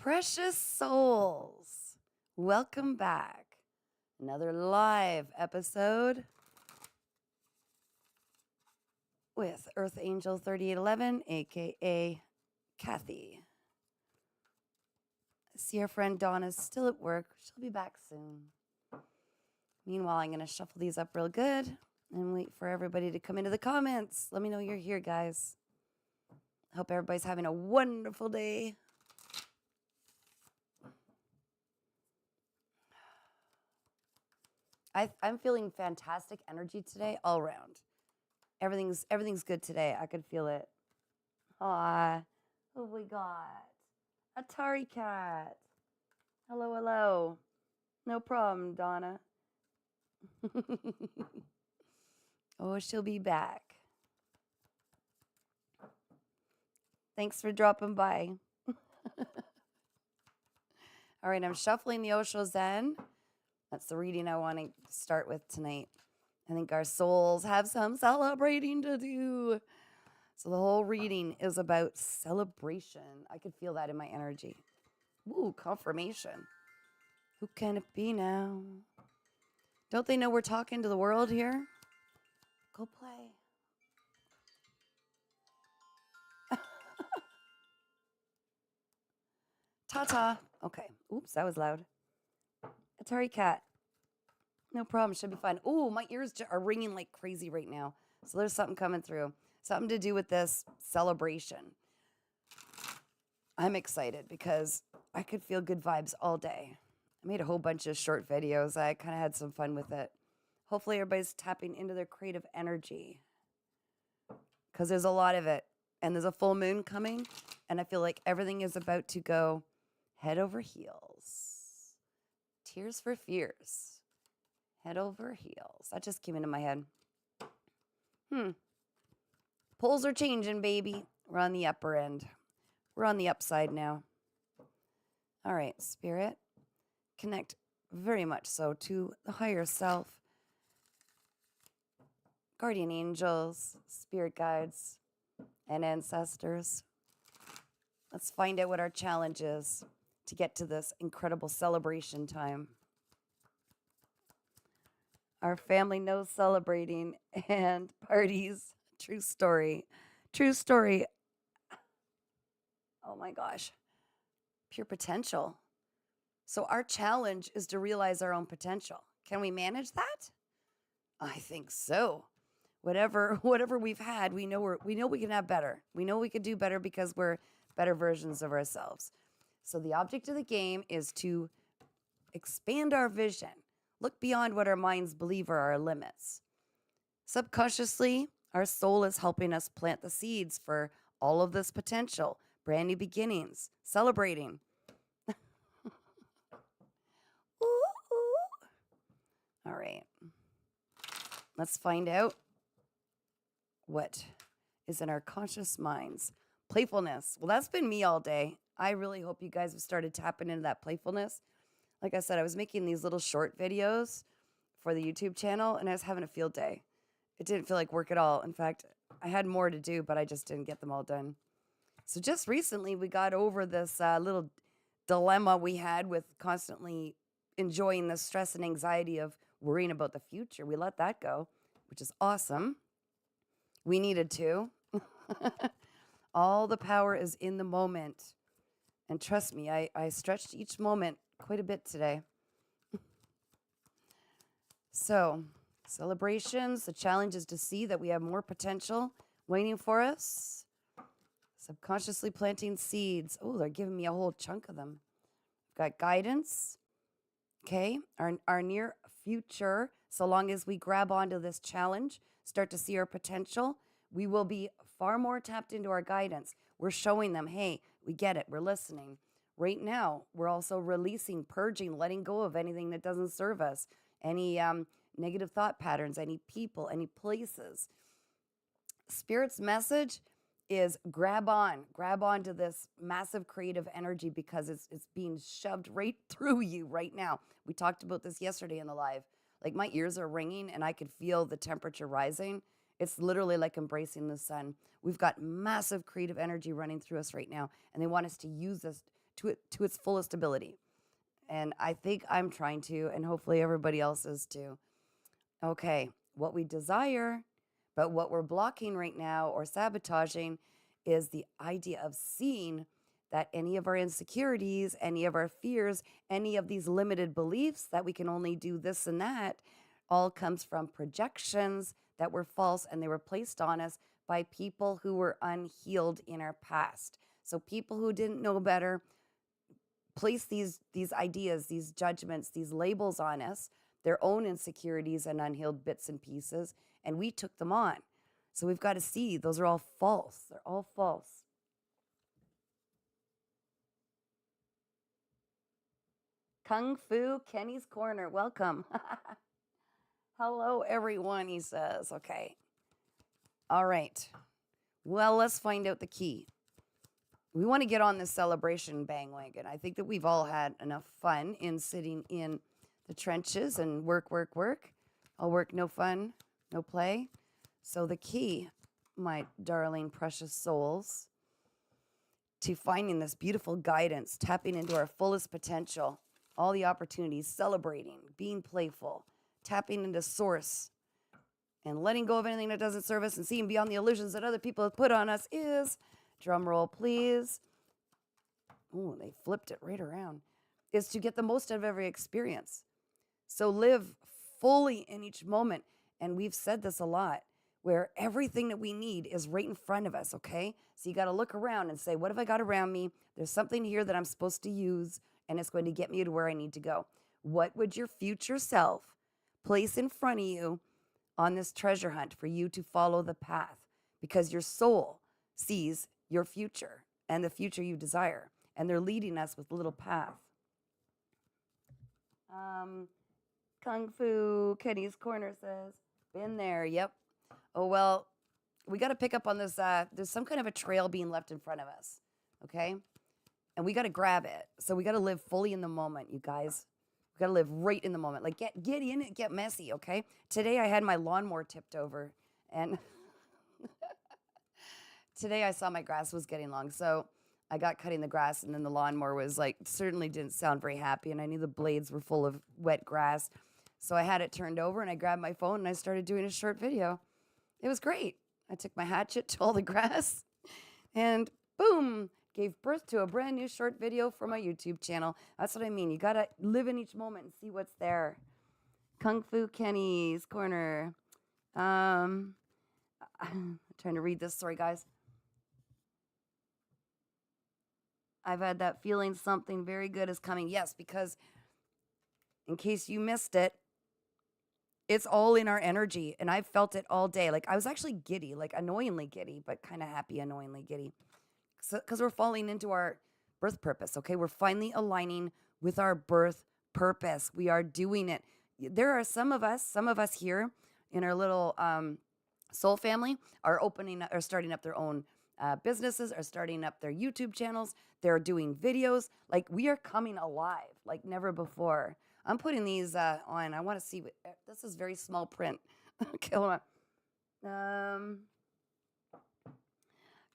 Precious souls, welcome back. Another live episode with Earth Angel 3811, aka Kathy. I see our friend Donna's still at work. She'll be back soon. Meanwhile, I'm going to shuffle these up real good and wait for everybody to come into the comments. Let me know you're here, guys. Hope everybody's having a wonderful day. I'm feeling fantastic energy today all around. Everything's good today. I could feel it. Aw, who we got? Atari Cat. Hello, hello. No problem, Donna. Oh, she'll be back. Thanks for dropping by. All right, I'm shuffling the Osho Zen. That's the reading I want to start with tonight. I think our souls have some celebrating to do. So the whole reading is about celebration. I could feel that in my energy. Ooh, confirmation. Who can it be now? Don't they know we're talking to the world here? Go play. Ta-ta. Okay. Oops, that was loud. Atari Cat. No problem. Should be fun. Ooh, my ears are ringing like crazy right now. So there's something coming through. Something to do with this celebration. I'm excited because I could feel good vibes all day. I made a whole bunch of short videos. I kind of had some fun with it. Hopefully everybody's tapping into their creative energy because there's a lot of it. And there's a full moon coming. And I feel like everything is about to go head over heels. Tears for fears. Head over heels. That just came into my head. Poles are changing, baby. We're on the upper end. We're on the upside now. All right, Spirit. Connect very much so to the higher self. Guardian angels, spirit guides, and ancestors. Let's find out what our challenge is to get to this incredible celebration time. Our family knows celebrating and parties. True story. True story. Oh my gosh. Pure potential. So our challenge is to realize our own potential. Can we manage that? I think so. Whatever we've had, we know we can have better. We know we could do better because we're better versions of ourselves. So the object of the game is to expand our vision. Look beyond what our minds believe are our limits. Subconsciously, our soul is helping us plant the seeds for all of this potential, brand new beginnings, celebrating. Ooh, ooh. All right. Let's find out what is in our conscious minds. Playfulness. Well, that's been me all day. I really hope you guys have started tapping into that playfulness. Like I said, I was making these little short videos for the YouTube channel, and I was having a field day. It didn't feel like work at all. In fact, I had more to do, but I just didn't get them all done. So just recently, we got over this little dilemma we had with constantly enjoying the stress and anxiety of worrying about the future. We let that go, which is awesome. We needed to. All the power is in the moment. And trust me, I stretched each moment quite a bit today. So, celebrations. The challenge is to see that we have more potential waiting for us. Subconsciously planting seeds. Oh, they're giving me a whole chunk of them. Got guidance. Okay, our near future, so long as we grab onto this challenge, start to see our potential, we will be far more tapped into our guidance. We're showing them, hey, we get it, we're listening. Right now, we're also releasing, purging, letting go of anything that doesn't serve us, any negative thought patterns, any people, any places. Spirit's message is grab on to this massive creative energy because it's being shoved right through you right now. We talked about this yesterday in the live. Like my ears are ringing and I could feel the temperature rising. It's literally like embracing the sun. We've got massive creative energy running through us right now, and they want us to use this to its fullest ability. And I think I'm trying to, and hopefully everybody else is too. Okay, what we desire, but what we're blocking right now or sabotaging is the idea of seeing that any of our insecurities, any of our fears, any of these limited beliefs that we can only do this and that all comes from projections that were false, and they were placed on us by people who were unhealed in our past. So people who didn't know better place these ideas, these judgments, these labels on us, their own insecurities and unhealed bits and pieces, and we took them on. So we've got to see those are all false. They're all false. Kung Fu Kenny's Corner, welcome. Hello, everyone, he says. Okay. All right. Well, let's find out the key. We want to get on this celebration bandwagon. I think that we've all had enough fun in sitting in the trenches and work. All work, no fun, no play. So the key, my darling, precious souls, to finding this beautiful guidance, tapping into our fullest potential, all the opportunities, celebrating, being playful, tapping into source, and letting go of anything that doesn't serve us and seeing beyond the illusions that other people have put on us is, drum roll please, oh, they flipped it right around, is to get the most out of every experience. So live fully in each moment. And we've said this a lot, where everything that we need is right in front of us, okay? So you got to look around and say, what have I got around me? There's something here that I'm supposed to use, and it's going to get me to where I need to go. What would your future self place in front of you on this treasure hunt for you to follow the path? Because your soul sees your future and the future you desire, and they're leading us with a little path. Kung Fu Kenny's Corner says, been there, yep. Oh, well, we got to pick up on this. There's some kind of a trail being left in front of us, okay? And we got to grab it. So we got to live fully in the moment, you guys. We got to live right in the moment. Like, get in it, get messy, okay? Today I had my lawnmower tipped over, and today I saw my grass was getting long, so I got cutting the grass, and then the lawnmower was like, certainly didn't sound very happy, and I knew the blades were full of wet grass. So I had it turned over, and I grabbed my phone, and I started doing a short video. It was great. I took my hatchet to all the grass, and boom, gave birth to a brand new short video for my YouTube channel. That's what I mean. You got to live in each moment and see what's there. Kung Fu Kenny's Corner. I'm trying to read this. Sorry, guys. I've had that feeling something very good is coming. Yes, because in case you missed it, it's all in our energy, and I've felt it all day. Like, I was actually giddy, like annoyingly giddy, but kind of happy, annoyingly giddy. Because we're falling into our birth purpose, okay? We're finally aligning with our birth purpose. We are doing it. There are some of us here in our little soul family are starting up their own businesses, are starting up their YouTube channels. They're doing videos. Like, we are coming alive like never before. I'm putting these on. I want to see what this is. Very small print. Okay, hold on.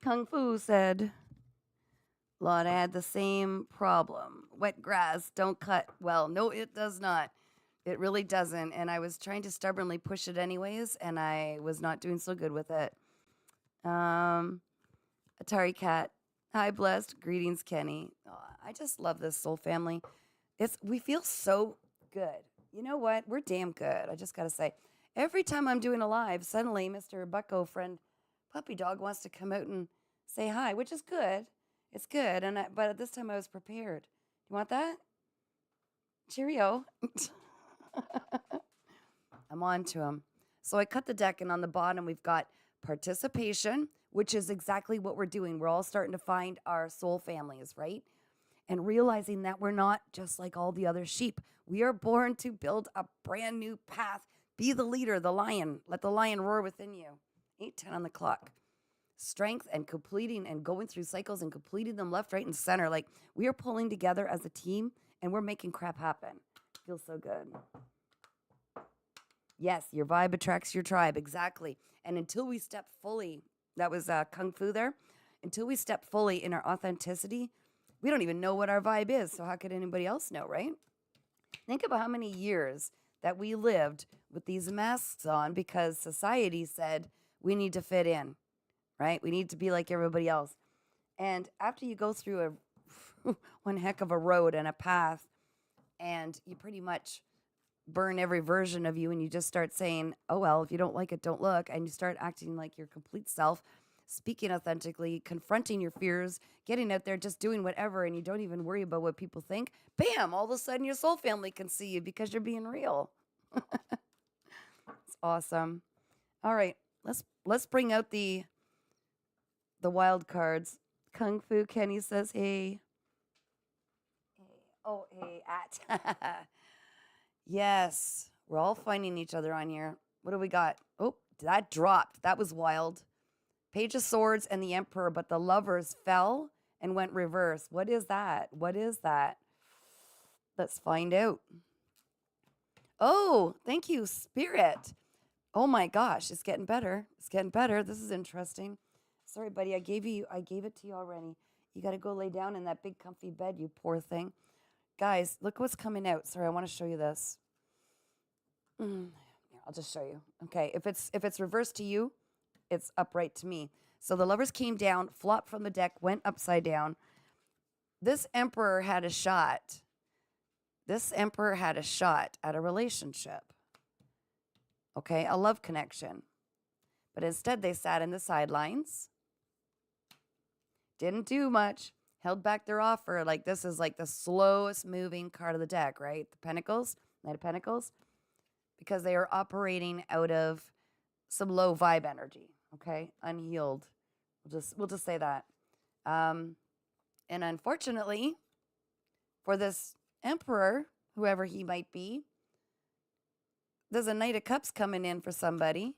Kung Fu said, Lord, I had the same problem. Wet grass, don't cut. Well, no, it does not. It really doesn't. And I was trying to stubbornly push it anyways, and I was not doing so good with it. Atari Cat, hi, blessed. Greetings, Kenny. Oh, I just love this soul family. We feel so good. You know what? We're damn good. I just got to say, every time I'm doing a live, suddenly Mr. Bucko friend Puppy Dog wants to come out and say hi, which is good. It's good. But at this time I was prepared. You want that? Cheerio. I'm on to him. So I cut the deck, and on the bottom we've got participation, which is exactly what we're doing. We're all starting to find our soul families, right? And realizing that we're not just like all the other sheep. We are born to build a brand new path. Be the leader, the lion. Let the lion roar within you. 8:10 on the clock. Strength and completing and going through cycles and completing them left, right, and center. Like, we are pulling together as a team, and we're making crap happen. Feels so good. Yes, your vibe attracts your tribe. Exactly. And until we step fully, that was Kung Fu there. Until we step fully in our authenticity, We don't even know what our vibe is, so how could anybody else know, right? Think about how many years that we lived with these masks on because society said we need to fit in, right? We need to be like everybody else. And after you go through one heck of a road and a path, and you pretty much burn every version of you, and you just start saying, oh, well, if you don't like it, don't look. And you start acting like your complete self, speaking authentically, confronting your fears, getting out there, just doing whatever. And you don't even worry about what people think. Bam, all of a sudden your soul family can see you because you're being real. It's awesome. All right, let's bring out the wild cards. Kung Fu Kenny says, hey. Oh, hey, at. Yes, we're all finding each other on here. What do we got? Oh, that dropped. That was wild. Page of Swords and the Emperor, but the Lovers fell and went reverse. What is that? What is that? Let's find out. Oh, thank you, Spirit. Oh my gosh, it's getting better. It's getting better. This is interesting. Sorry, buddy, I gave it to you already. You got to go lay down in that big comfy bed, you poor thing. Guys, look what's coming out. Sorry, I want to show you this. Here, I'll just show you. Okay, if it's reversed to you, it's upright to me. So the Lovers came down, flopped from the deck, went upside down. This Emperor had a shot. This Emperor had a shot at a relationship. Okay, a love connection. But instead they sat in the sidelines. Didn't do much. Held back their offer. Like this is like the slowest moving card of the deck, right? The Pentacles, Knight of Pentacles. Because they are operating out of some low vibe energy, okay? Unhealed. We'll just say that. And unfortunately, for this Emperor, whoever he might be, there's a Knight of Cups coming in for somebody,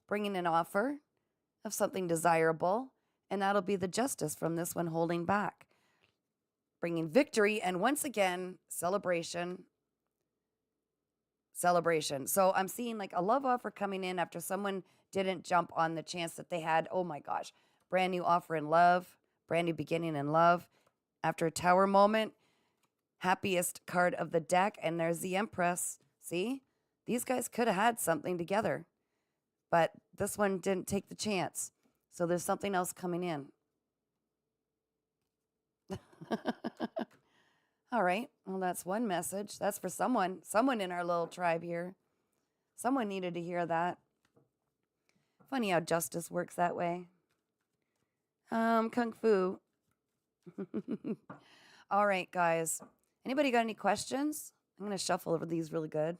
bringing an offer of something desirable, and that'll be the Justice from this one holding back, bringing victory, and once again, celebration. So I'm seeing like a love offer coming in after someone didn't jump on the chance that they had. Oh my gosh, brand new offer in love, brand new beginning in love. After a Tower moment, happiest card of the deck, and there's the Empress. See, these guys could have had something together, but this one didn't take the chance. So there's something else coming in. All right. Well, that's one message. That's for someone in our little tribe here. Someone needed to hear that. Funny how justice works that way. Kung Fu. All right, guys. Anybody got any questions? I'm going to shuffle over these really good.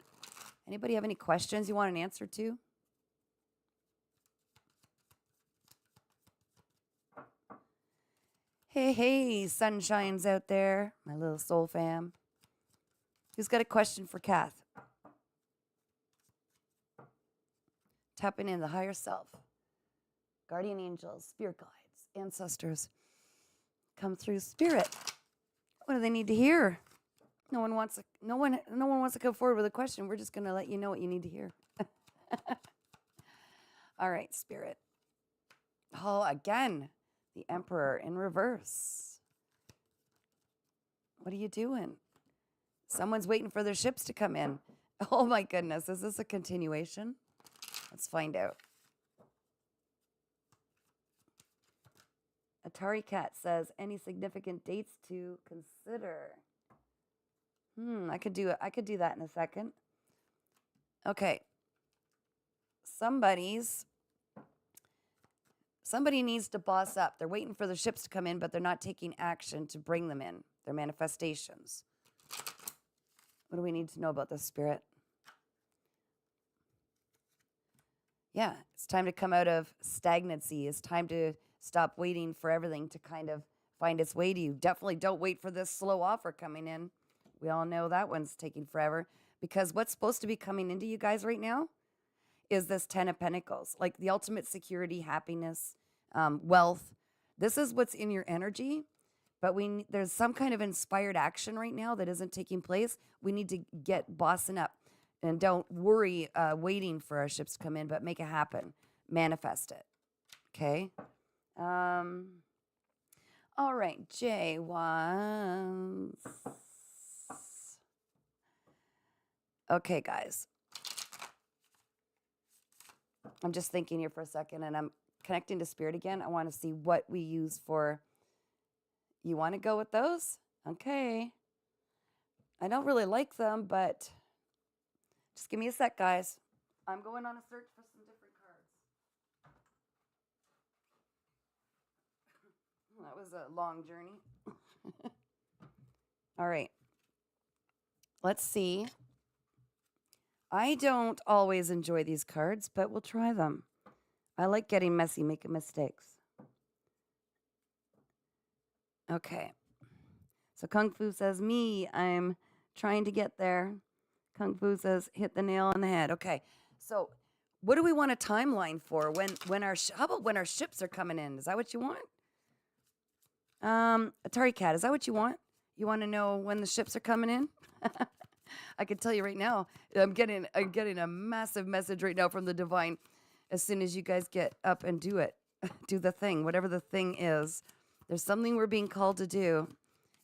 Anybody have any questions you want an answer to? Hey, sunshine's out there, my little soul fam. Who's got a question for Kath? Tapping in the higher self. Guardian angels, spirit guides, ancestors. Come through, spirit. What do they need to hear? No one wants to come forward with a question. We're just going to let you know what you need to hear. All right, spirit. Oh, again. The Emperor in reverse. What are you doing? Someone's waiting for their ships to come in. Oh my goodness, is this a continuation? Let's find out. Atari Cat says, any significant dates to consider? I could do that in a second. Okay. Somebody needs to boss up. They're waiting for the ships to come in, but they're not taking action to bring them in. They're manifestations. What do we need to know about this, spirit? Yeah, it's time to come out of stagnancy. It's time to stop waiting for everything to kind of find its way to you. Definitely don't wait for this slow offer coming in. We all know that one's taking forever. Because what's supposed to be coming into you guys right now is this 10 of Pentacles, like the ultimate security, happiness, wealth. This is what's in your energy, but there's some kind of inspired action right now that isn't taking place. We need to get bossing up, and don't worry waiting for our ships to come in, but make it happen. Manifest it. Okay? All All right, Jay wants. Okay, guys. I'm just thinking here for a second, and I'm connecting to spirit again. I want to see what we use for. You want to go with those? Okay. I don't really like them, but just give me a sec, guys. I'm going on a search for some different cards. That was a long journey. All right. Let's see. I don't always enjoy these cards, but we'll try them. I like getting messy, making mistakes. Okay. So Kung Fu says, me, I'm trying to get there. Kung Fu says, hit the nail on the head. Okay. So what do we want a timeline for? How about when our ships are coming in? Is that what you want? Atari Cat, is that what you want? You want to know when the ships are coming in? I can tell you right now, I'm getting a massive message right now from the divine. As soon as you guys get up and do it, do the thing, whatever the thing is. There's something we're being called to do.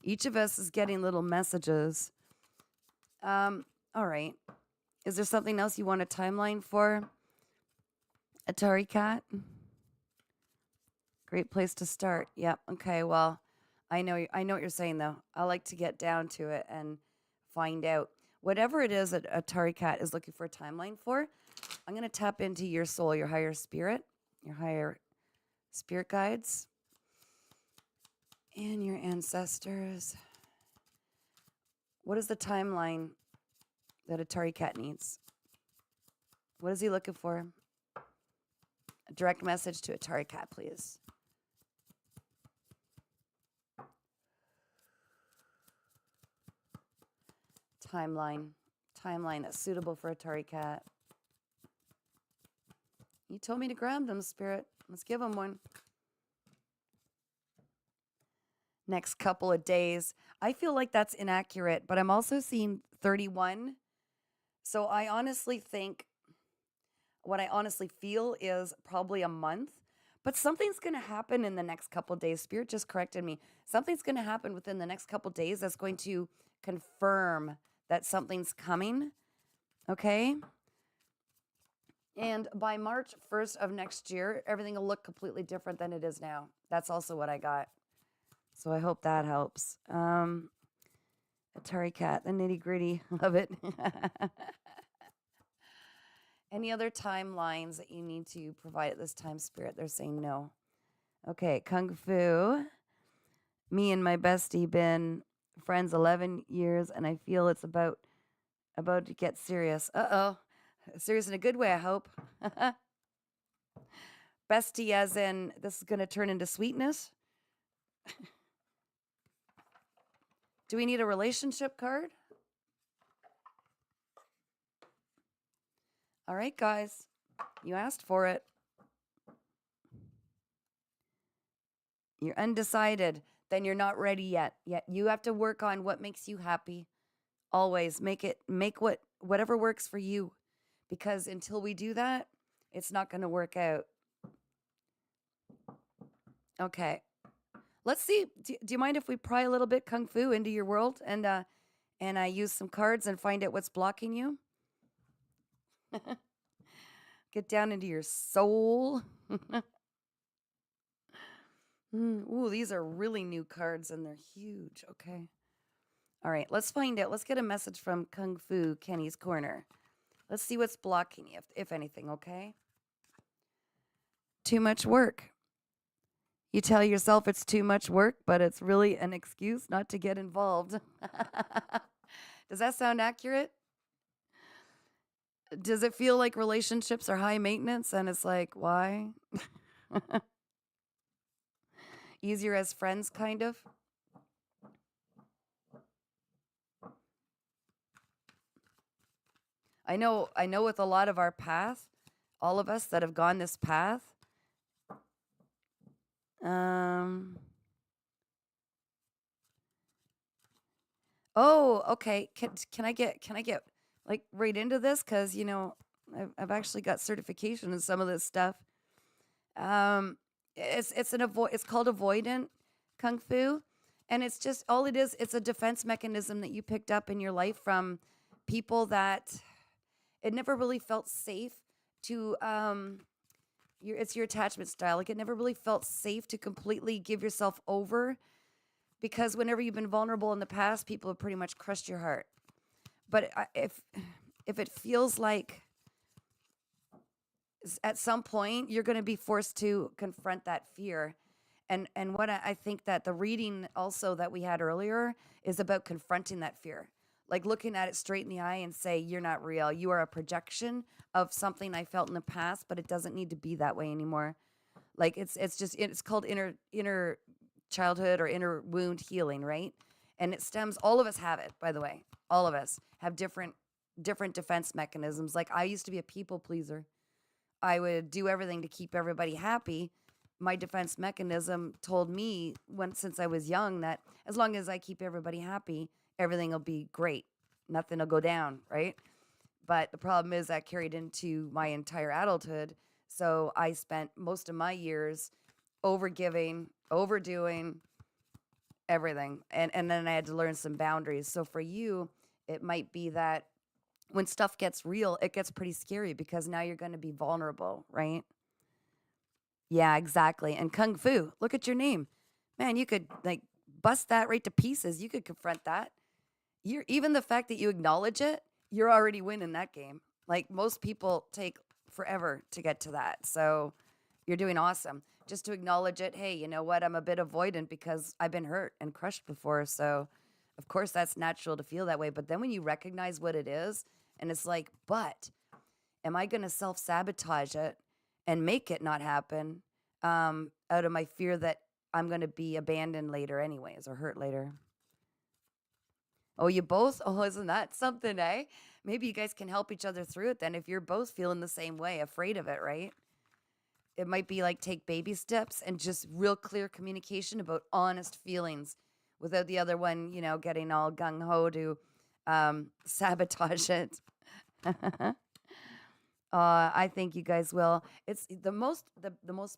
Each of us is getting little messages. All right. Is there something else you want a timeline for? Atari Cat? Great place to start. Yep. Okay. Well, I know what you're saying though. I like to get down to it and find out whatever it is that Atari Cat is looking for a timeline for. I'm going to tap into your soul, your higher spirit guides, and your ancestors. What is the timeline that Atari Cat needs? What is he looking for? A direct message to Atari Cat, please. Timeline that's suitable for Atari Cat. You told me to grab them, Spirit. Let's give them one. Next couple of days. I feel like that's inaccurate, but I'm also seeing 31. So I honestly think, what I honestly feel is probably a month, but something's going to happen in the next couple of days. Spirit just corrected me. Something's going to happen within the next couple of days that's going to confirm that something's coming. Okay? And by March 1st of next year, everything will look completely different than it is now. That's also what I got. So I hope that helps. Atari Cat, the nitty gritty of it. Any other timelines that you need to provide at this time, Spirit? They're saying no. Okay, Kung Fu. Me and my bestie been friends 11 years, and I feel it's about to get serious. Uh-oh. Serious in a good way, I hope. Bestie as in, this is going to turn into sweetness? Do we need a relationship card? All right, guys. You asked for it. You're undecided. Then you're not ready yet. You have to work on what makes you happy. Always make whatever works for you. Because until we do that, it's not going to work out. Okay. Let's see. Do you mind if we pry a little bit Kung Fu into your world and I use some cards and find out what's blocking you? Get down into your soul. Ooh, these are really new cards and they're huge. Okay. All right, let's find out. Let's get a message from Kung Fu Kenny's Corner. Let's see what's blocking you, if anything, okay? Too much work. You tell yourself it's too much work, but it's really an excuse not to get involved. Does that sound accurate? Does it feel like relationships are high maintenance and it's like, why? Easier as friends, kind of? I know with a lot of our path, all of us that have gone this path, oh, okay. Can I get like right into this? Cause I've actually got certification in some of this stuff. It's called avoidant Kung Fu. And it's just all it is, it's a defense mechanism that you picked up in your life from people that it never really felt safe to it's your attachment style. Like it never really felt safe to completely give yourself over because whenever you've been vulnerable in the past, people have pretty much crushed your heart. But if it feels like at some point you're going to be forced to confront that fear. And what I think that the reading also that we had earlier is about confronting that fear, like looking at it straight in the eye and say, you're not real. You are a projection of something I felt in the past, but it doesn't need to be that way anymore. Like it's called inner childhood or inner wound healing, right? And it stems, all of us have it, by the way. All of us have different defense mechanisms. Like I used to be a people pleaser. I would do everything to keep everybody happy. My defense mechanism told me since I was young that as long as I keep everybody happy, everything will be great. Nothing will go down, right? But the problem is that carried into my entire adulthood. So I spent most of my years overgiving, overdoing everything. And then I had to learn some boundaries. So for you, it might be that when stuff gets real, it gets pretty scary because now you're going to be vulnerable, right? Yeah, exactly. And Kung Fu, look at your name. Man, you could like bust that right to pieces. You could confront that. You're even the fact that you acknowledge it, you're already winning that game. Like most people take forever to get to that. So you're doing awesome. Just to acknowledge it, hey, you know what? I'm a bit avoidant because I've been hurt and crushed before. So of course that's natural to feel that way. But then when you recognize what it is, and it's like, but am I going to self-sabotage it and make it not happen out of my fear that I'm going to be abandoned later anyways or hurt later? Oh, you both? Oh, isn't that something, eh? Maybe you guys can help each other through it then if you're both feeling the same way, afraid of it, right? It might be like take baby steps and just real clear communication about honest feelings without the other one, getting all gung ho to sabotage it. I think you guys will. It's the most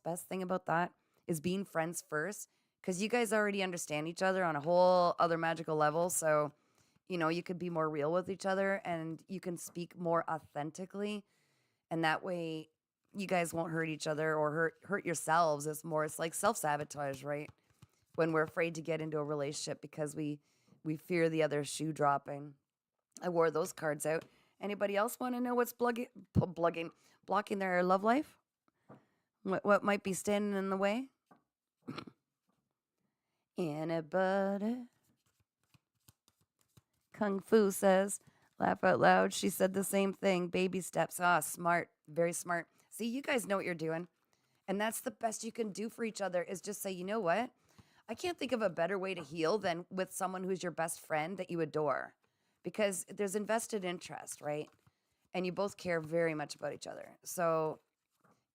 best thing about that is being friends first because you guys already understand each other on a whole other magical level. So, you could be more real with each other and you can speak more authentically. And that way you guys won't hurt each other or hurt yourselves. It's like self-sabotage, right? When we're afraid to get into a relationship because we fear the other shoe dropping. I wore those cards out. Anybody else want to know what's blocking their love life? What might be standing in the way? Anybody? Kung Fu says, laugh out loud. She said the same thing. Baby steps. Ah, smart. Very smart. See, you guys know what you're doing. And that's the best you can do for each other is just say, you know what? I can't think of a better way to heal than with someone who's your best friend that you adore. Because there's invested interest, right? And you both care very much about each other. So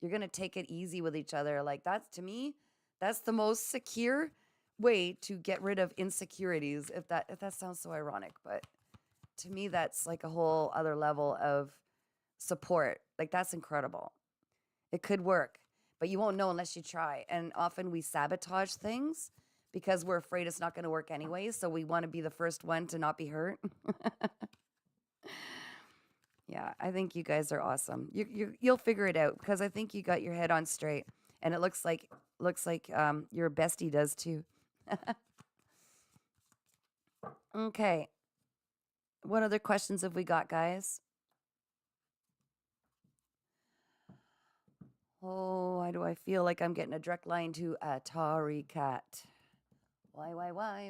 you're going to take it easy with each other. Like to me, that's the most secure way to get rid of insecurities. If that sounds so ironic, but to me, that's like a whole other level of support. Like that's incredible. It could work, but you won't know unless you try. And often we sabotage things because we're afraid it's not going to work anyway. So we want to be the first one to not be hurt. Yeah, I think you guys are awesome. You'll figure it out because I think you got your head on straight, and it looks like your bestie does too. Okay, what other questions have we got, guys? Oh, why do I feel like I'm getting a direct line to Atari Cat? Why? Well, why?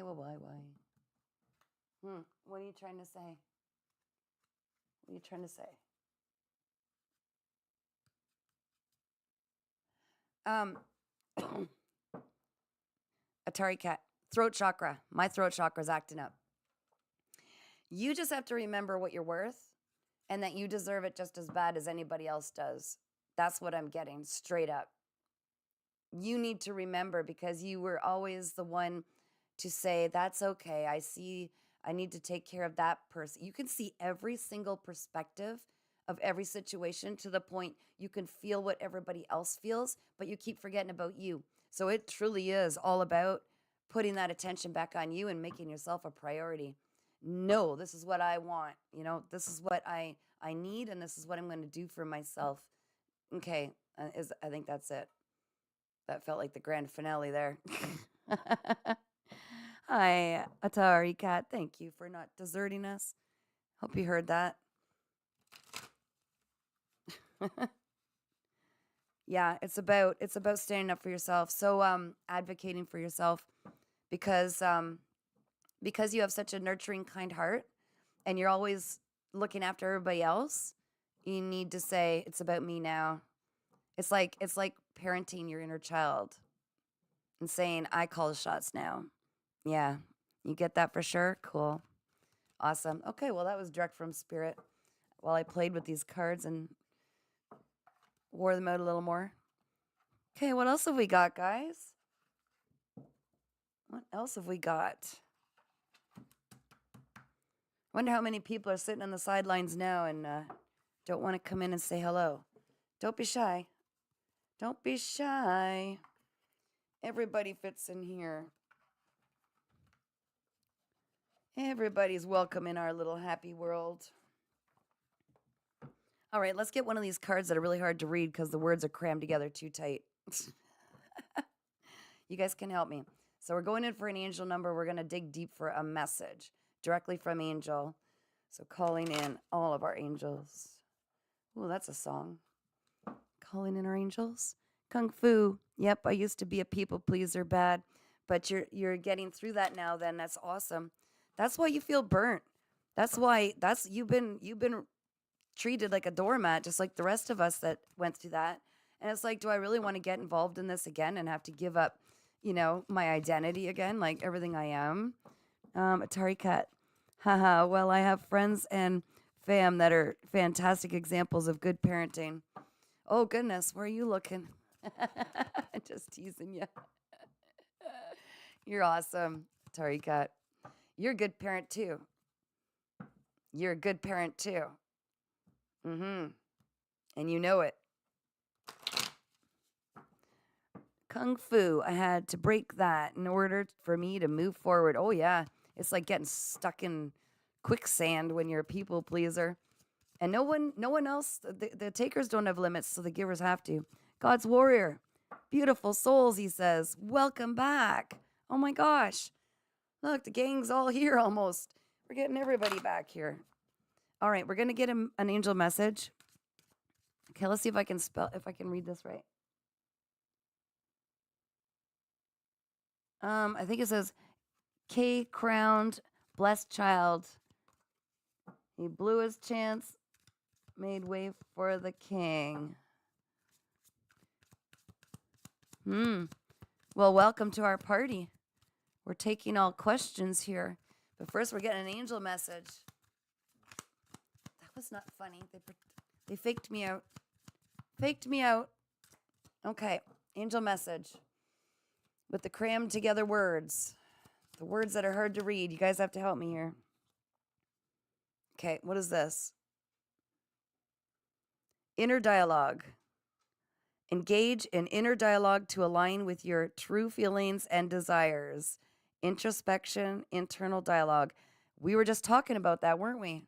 What are you trying to say? What are you trying to say? Atari Cat. Throat chakra. My throat chakra's acting up. You just have to remember what you're worth and that you deserve it just as bad as anybody else does. That's what I'm getting straight up. You need to remember because you were always the one to say, that's okay. I need to take care of that person. You can see every single perspective of every situation to the point you can feel what everybody else feels, but you keep forgetting about you. So it truly is all about putting that attention back on you and making yourself a priority. No, this is what I want. This is what I need, and this is what I'm going to do for myself. Okay, I think that's it. That felt like the grand finale there. Hi, Atari Cat. Thank you for not deserting us. Hope you heard that. Yeah, it's about standing up for yourself. So advocating for yourself because you have such a nurturing, kind heart, and you're always looking after everybody else. You need to say, it's about me now. It's like parenting your inner child and saying, I call the shots now. Yeah, you get that for sure? Cool. Awesome. Okay, well, that was direct from spirit while I played with these cards and wore them out a little more. Okay, what else have we got, guys? What else have we got? Wonder how many people are sitting on the sidelines now and don't want to come in and say hello. Don't be shy. Don't be shy. Everybody fits in here. Everybody's welcome in our little happy world. All right, let's get one of these cards that are really hard to read because the words are crammed together too tight. You guys can help me. So we're going in for an angel number. We're going to dig deep for a message directly from angel. So calling in all of our angels. Ooh, that's a song. Calling in our angels. Kung Fu. Yep, I used to be a people pleaser bad, but you're getting through that now then. That's awesome. That's why you feel burnt. That's why you've been treated like a doormat, just like the rest of us that went through that. And it's like, do I really want to get involved in this again and have to give up, my identity again, like everything I am? Atari Cat. Haha, well, I have friends and fam that are fantastic examples of good parenting. Oh, goodness, where are you looking? Just teasing you. You're awesome, Atari Cat. You're a good parent, too. You're a good parent, too. Mm-hmm. And you know it. Kung Fu. I had to break that in order for me to move forward. Oh, yeah. It's like getting stuck in quicksand when you're a people pleaser. And no one else, the takers don't have limits, so the givers have to. God's warrior. Beautiful souls, he says. Welcome back. Oh, my gosh. Look, the gang's all here almost. We're getting everybody back here. All right, we're going to get an angel message. Okay, let's see if I can read this right. I think it says, K crowned, blessed child. He blew his chance, made way for the king. Well, welcome to our party. We're taking all questions here. But first, we're getting an angel message. That was not funny. They faked me out. Faked me out. Okay, angel message. With the crammed together words. The words that are hard to read. You guys have to help me here. Okay, what is this? Inner dialogue. Engage in inner dialogue to align with your true feelings and desires. Introspection, internal dialogue. We were just talking about that, weren't we?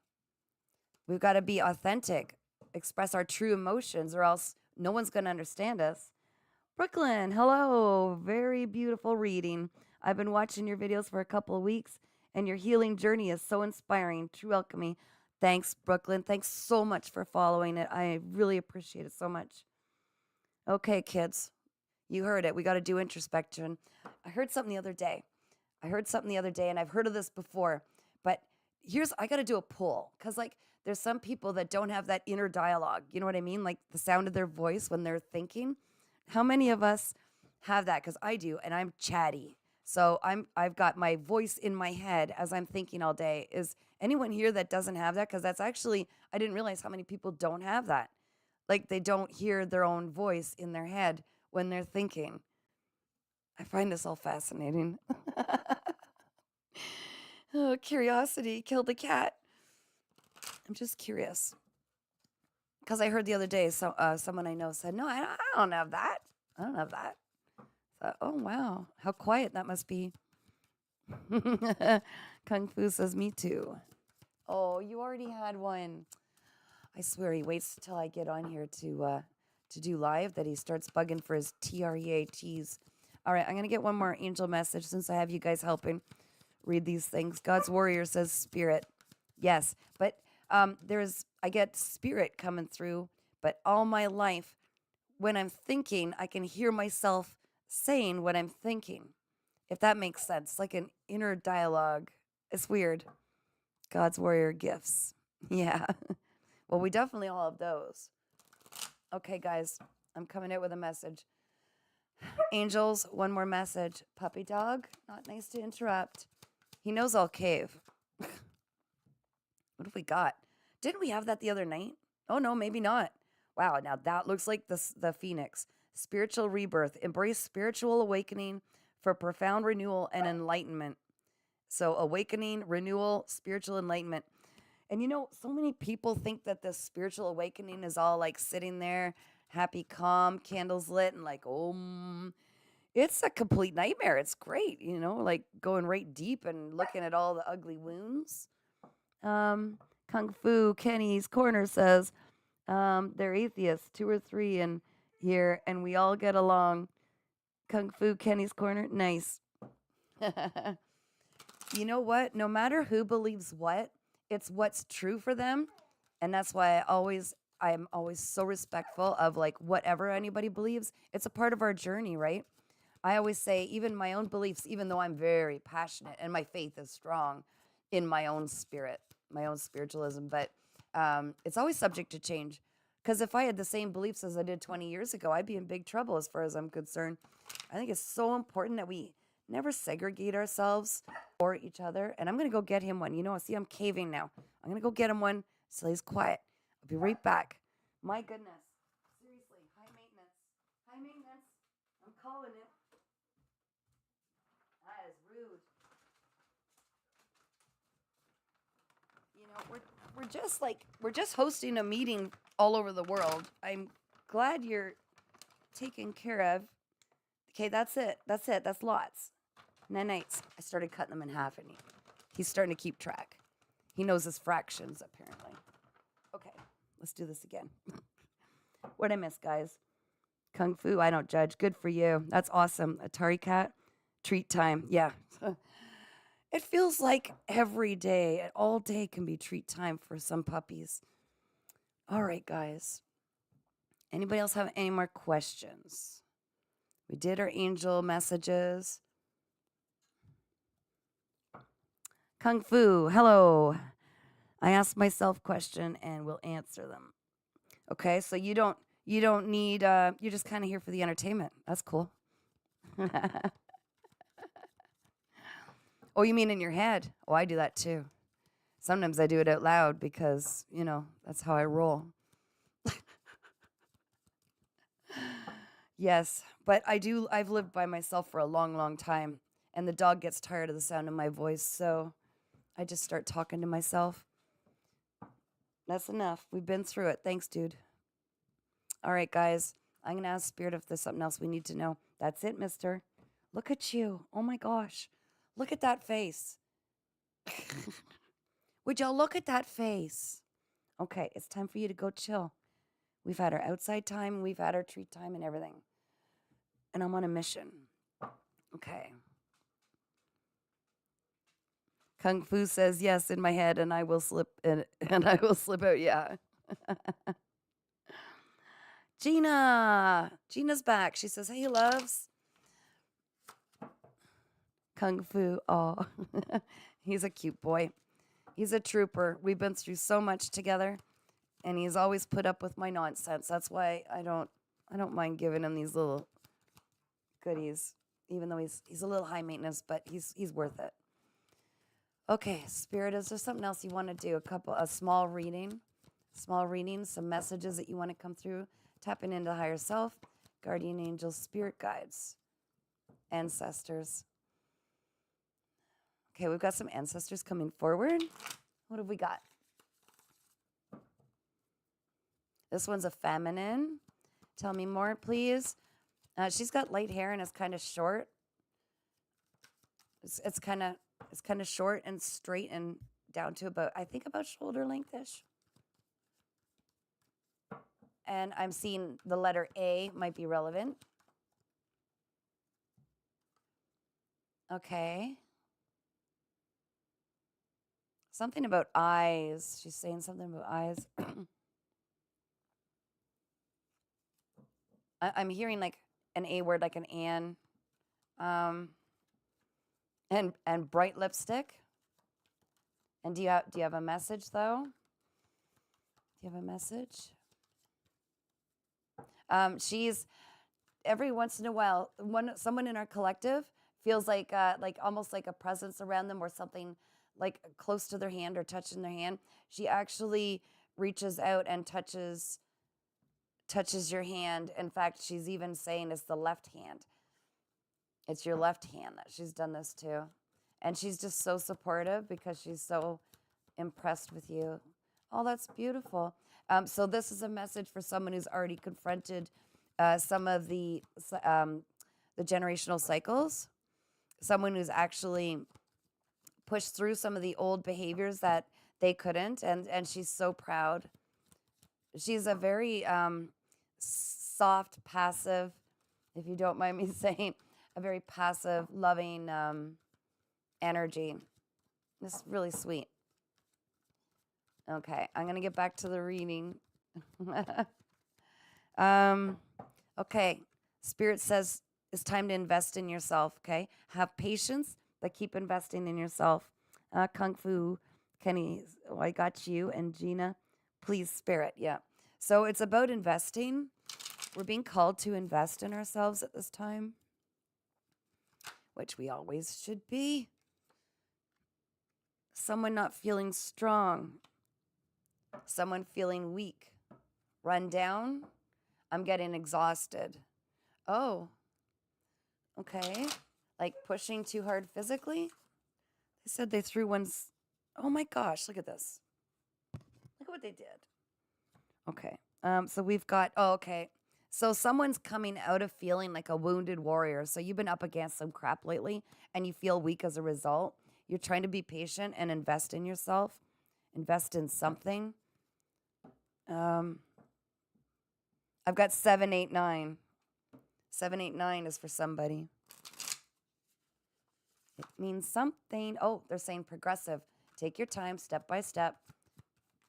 We've got to be authentic, express our true emotions, or else no one's going to understand us. Brooklyn, hello. Very beautiful reading. I've been watching your videos for a couple of weeks, and your healing journey is so inspiring. True alchemy. Thanks, Brooklyn. Thanks so much for following it. I really appreciate it so much. Okay, kids, you heard it. We got to do introspection. I heard something the other day, and I've heard of this before, but I got to do a poll because, there's some people that don't have that inner dialogue. You know what I mean? Like the sound of their voice when they're thinking. How many of us have that? Because I do, and I'm chatty. So I've got my voice in my head as I'm thinking all day. Is anyone here that doesn't have that? Because that's actually, I didn't realize how many people don't have that. Like they don't hear their own voice in their head when they're thinking. I find this all fascinating. Oh, curiosity killed the cat. I'm just curious. Because I heard the other day, someone I know said, no, I don't have that. I don't have that. So, oh, wow. How quiet that must be. Kung Fu says, me too. Oh, you already had one. I swear he waits till I get on here to do live that he starts bugging for his TREATs. All right, I'm going to get one more angel message since I have you guys helping read these things. God's warrior says spirit. Yes, but I get spirit coming through, but all my life when I'm thinking, I can hear myself saying what I'm thinking. If that makes sense, like an inner dialogue. It's weird. God's warrior gifts. Yeah. Well, we definitely all have those. Okay, guys, I'm coming out with a message. Angels, one more message. Puppy dog, not nice to interrupt. He knows I'll cave. What have we got? Didn't we have that the other night? Oh, no, maybe not. Wow, now that looks like the phoenix. Spiritual rebirth. Embrace spiritual awakening for profound renewal and enlightenment. So awakening, renewal, spiritual enlightenment. And you know, so many people think that this spiritual awakening is all like sitting there, happy, calm, candles lit, and like, it's a complete nightmare. It's great, you know, like going right deep and looking at all the ugly wounds. Kung Fu Kenny's Corner says, they're atheists, 2 or 3 in here, and we all get along. Kung Fu Kenny's Corner, nice. You know what? No matter who believes what, it's what's true for them. And that's why I'm always so respectful of like whatever anybody believes. It's a part of our journey, right? I always say, even my own beliefs, even though I'm very passionate and my faith is strong in my own spirit, my own spiritualism, but it's always subject to change. Because if I had the same beliefs as I did 20 years ago, I'd be in big trouble as far as I'm concerned. I think it's so important that we never segregate ourselves or each other. And I'm going to go get him one. You know, see, I'm caving now. I'm going to go get him one so he's quiet. I'll be right back. My goodness. Seriously, high maintenance. High maintenance. I'm calling it. That is rude. You know, we're just hosting a meeting all over the world. I'm glad you're taken care of. Okay, that's it. That's lots. Nanites. I started cutting them in half, and he's starting to keep track. He knows his fractions, apparently. Okay, let's do this again. What'd I miss, guys? Kung Fu, I don't judge. Good for you. That's awesome. Atari Cat, treat time. Yeah. It feels like every day, all day can be treat time for some puppies. All right, guys. Anybody else have any more questions? We did our angel messages. Kung Fu, hello. I ask myself question and will answer them. Okay, so you don't need you're just kind of here for the entertainment. That's cool. Oh, you mean in your head? Oh, I do that too. Sometimes I do it out loud because, you know, that's how I roll. Yes, but I've lived by myself for a long, long time, and the dog gets tired of the sound of my voice, so I just start talking to myself. That's enough. We've been through it. Thanks, dude. All right, guys. I'm going to ask Spirit if there's something else we need to know. That's it, mister. Look at you. Oh, my gosh. Look at that face. Would y'all look at that face? Okay, it's time for you to go chill. We've had our outside time. We've had our treat time and everything. And I'm on a mission. Okay. Kung Fu says yes in my head, and I will slip and I will slip out. Yeah. Gina's back. She says, "Hey, loves." Kung Fu. Oh, he's a cute boy. He's a trooper. We've been through so much together, and he's always put up with my nonsense. That's why I don't mind giving him these little goodies, even though he's a little high maintenance, but he's worth it. Okay, Spirit, is there something else you want to do? A small reading, some messages that you want to come through, tapping into higher self, guardian angels, spirit guides, ancestors. Okay, we've got some ancestors coming forward. What have we got? This one's a feminine. Tell me more, please. She's got light hair and is kind of short. It's kind of short and straight and down to about, I think, about shoulder length-ish. And I'm seeing the letter A might be relevant. Okay. Something about eyes. She's saying something about eyes. I'm hearing like an A word, like an an. And bright lipstick. And do you have a message though? Do you have a message? She's every once in a while, someone in our collective feels like almost like a presence around them or something like close to their hand or touching their hand. She actually reaches out and touches your hand. In fact, she's even saying it's the left hand. It's your left hand that she's done this to. And she's just so supportive because she's so impressed with you. Oh, that's beautiful. So this is a message for someone who's already confronted some of the generational cycles. Someone who's actually pushed through some of the old behaviors that they couldn't. And she's so proud. She's a very soft, passive, if you don't mind me saying, a very passive, loving energy. It's really sweet. Okay, I'm going to get back to the reading. Okay, Spirit says it's time to invest in yourself, okay? Have patience, but keep investing in yourself. Kung Fu, Kenny, oh, I got you. And Gina, please, Spirit, yeah. So it's about investing. We're being called to invest in ourselves at this time, which we always should be. Someone not feeling strong. Someone feeling weak. Run down. I'm getting exhausted. Oh, okay. Like pushing too hard physically. They said they threw one's. Oh my gosh, look at this. Look at what they did. Okay. So we've got, oh, okay. So someone's coming out of feeling like a wounded warrior. So you've been up against some crap lately and you feel weak as a result. You're trying to be patient and invest in yourself. Invest in something. I've got 789. 789 is for somebody. It means something. Oh, they're saying progressive. Take your time, step by step.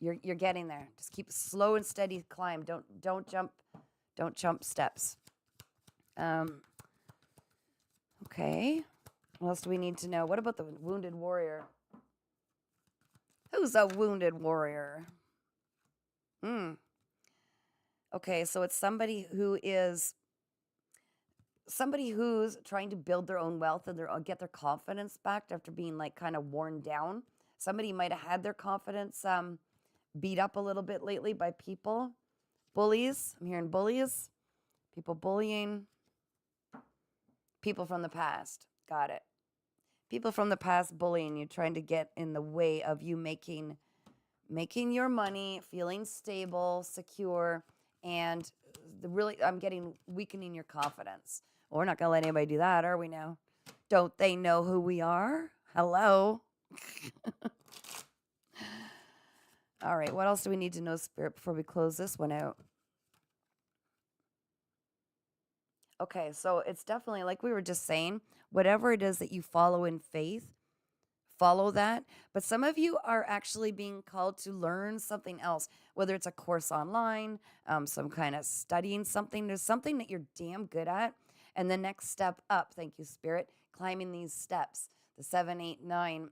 You're getting there. Just keep a slow and steady climb. Don't jump steps. Okay. What else do we need to know? What about the wounded warrior? Who's a wounded warrior? Okay, so it's somebody who's trying to build their own wealth and get their confidence back after being like kind of worn down. Somebody might have had their confidence beat up a little bit lately by people. Bullies. I'm hearing bullies. People bullying. People from the past. Got it. People from the past bullying you, trying to get in the way of you making your money, feeling stable, secure, and I'm getting weakening your confidence. Well, we're not going to let anybody do that, are we now? Don't they know who we are? Hello? All right, what else do we need to know, Spirit, before we close this one out? Okay, so it's definitely, like we were just saying, whatever it is that you follow in faith, follow that. But some of you are actually being called to learn something else, whether it's a course online, some kind of studying something. There's something that you're damn good at. And the next step up, thank you, Spirit, climbing these steps, the 7, 8, 9.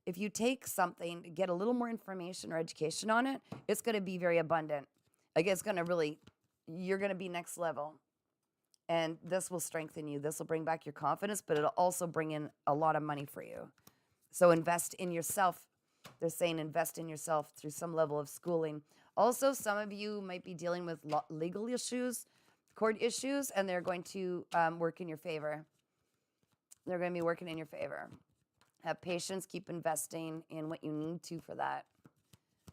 If you take something, get a little more information or education on it, it's going to be very abundant. Like it's going to really, you're going to be next level. And this will strengthen you. This will bring back your confidence, but it'll also bring in a lot of money for you. So invest in yourself. They're saying invest in yourself through some level of schooling. Also, some of you might be dealing with legal issues, court issues, and they're going to work in your favor. They're going to be working in your favor. Have patience. Keep investing in what you need to for that.